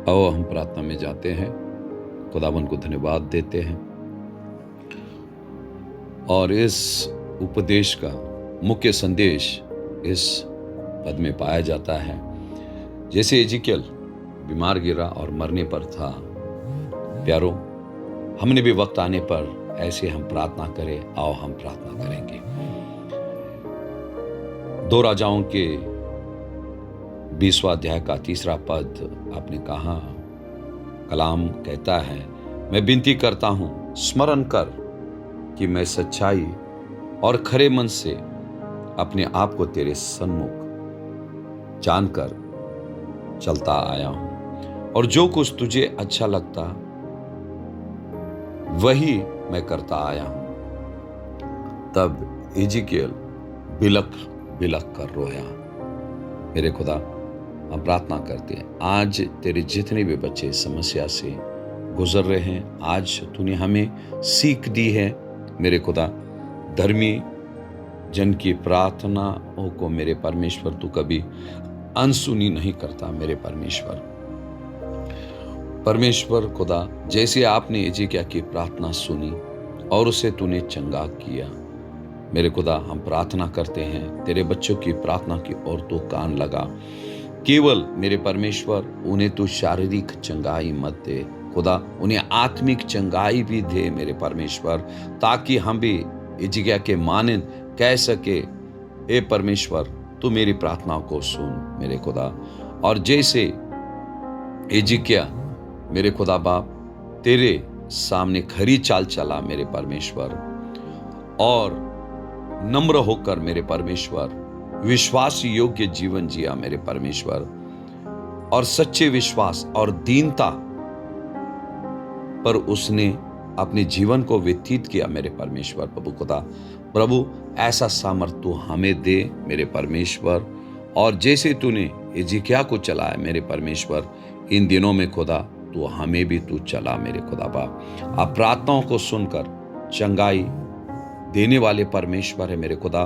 Speaker 3: आओ हम प्रार्थना में जाते हैं, खुदावन को धन्यवाद देते हैं। और इस उपदेश का मुख्य संदेश इस पद में पाया जाता है। जैसे हिजकिय्याह बीमार गिरा और मरने पर था, प्यारो, हमने भी वक्त आने पर ऐसे हम प्रार्थना करें। आओ हम प्रार्थना करेंगे। 2 राजाओं के 20वां अध्याय का 3रा पद आपने कहा, कलाम कहता है, मैं विनती करता हूं, स्मरण कर कि मैं सच्चाई और खरे मन से अपने आप को तेरे सन्मुख जानकर चलता आया हूं, और जो कुछ तुझे अच्छा लगता वही मैं करता आया हूं। तब हिजकिय्याह बिलख बिलख कर रोया। मेरे खुदा, हम प्रार्थना करते हैं, आज तेरे जितने भी बच्चे समस्या से गुजर रहे हैं, आज तूने हमें सीख दी है मेरे खुदा। धर्मी जन की प्रार्थनाओं को मेरे परमेश्वर तू कभी अनसुनी नहीं करता। मेरे परमेश्वर खुदा, जैसे आपने हिजकिय्याह की प्रार्थना सुनी और उसे तूने चंगा किया, मेरे खुदा हम प्रार्थना करते हैं तेरे बच्चों की प्रार्थना की ओर तो कान लगा। केवल मेरे परमेश्वर उन्हें तू शारीरिक चंगाई मत दे खुदा, उन्हें आत्मिक चंगाई भी दे मेरे परमेश्वर, ताकि हम भी हिजकिय्याह के मानिंद कह सके, हे परमेश्वर तू मेरी प्रार्थना को सुन मेरे खुदा। और जैसे हिजकिय्याह मेरे खुदा बाप तेरे सामने खरी चाल चला मेरे परमेश्वर, और नम्र होकर मेरे परमेश्वर विश्वास योग्य जीवन जिया मेरे परमेश्वर, और सच्चे विश्वास और दीनता पर उसने अपने जीवन को व्यतीत किया मेरे परमेश्वर प्रभु खुदा। प्रभु ऐसा सामर्थ तू हमें दे मेरे परमेश्वर, और जैसे तूने हिजकिय्याह को चलाया मेरे परमेश्वर, इन दिनों में खुदा तू हमें भी तू चला मेरे खुदा बाप। आप प्रार्थनाओं को सुनकर चंगाई देने वाले परमेश्वर है मेरे खुदा।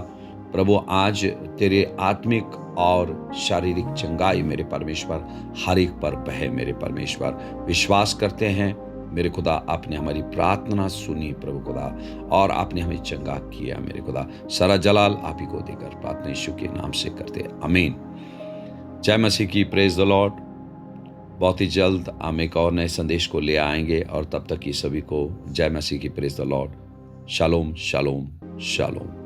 Speaker 3: प्रभु आज तेरे आत्मिक और शारीरिक चंगाई मेरे परमेश्वर हर एक पर बहे मेरे परमेश्वर। विश्वास करते हैं मेरे खुदा, आपने हमारी प्रार्थना सुनी प्रभु खुदा, और आपने हमें चंगा किया मेरे खुदा। सारा जलाल आप ही को देकर प्रार्थना यीशु के नाम से करते हैं, आमीन। जय मसीह की, प्रेज द लॉर्ड। बहुत ही जल्द हम एक और नए संदेश को ले आएंगे, और तब तक की सभी को जय मसीह की, praise the Lord. Shalom shalom shalom.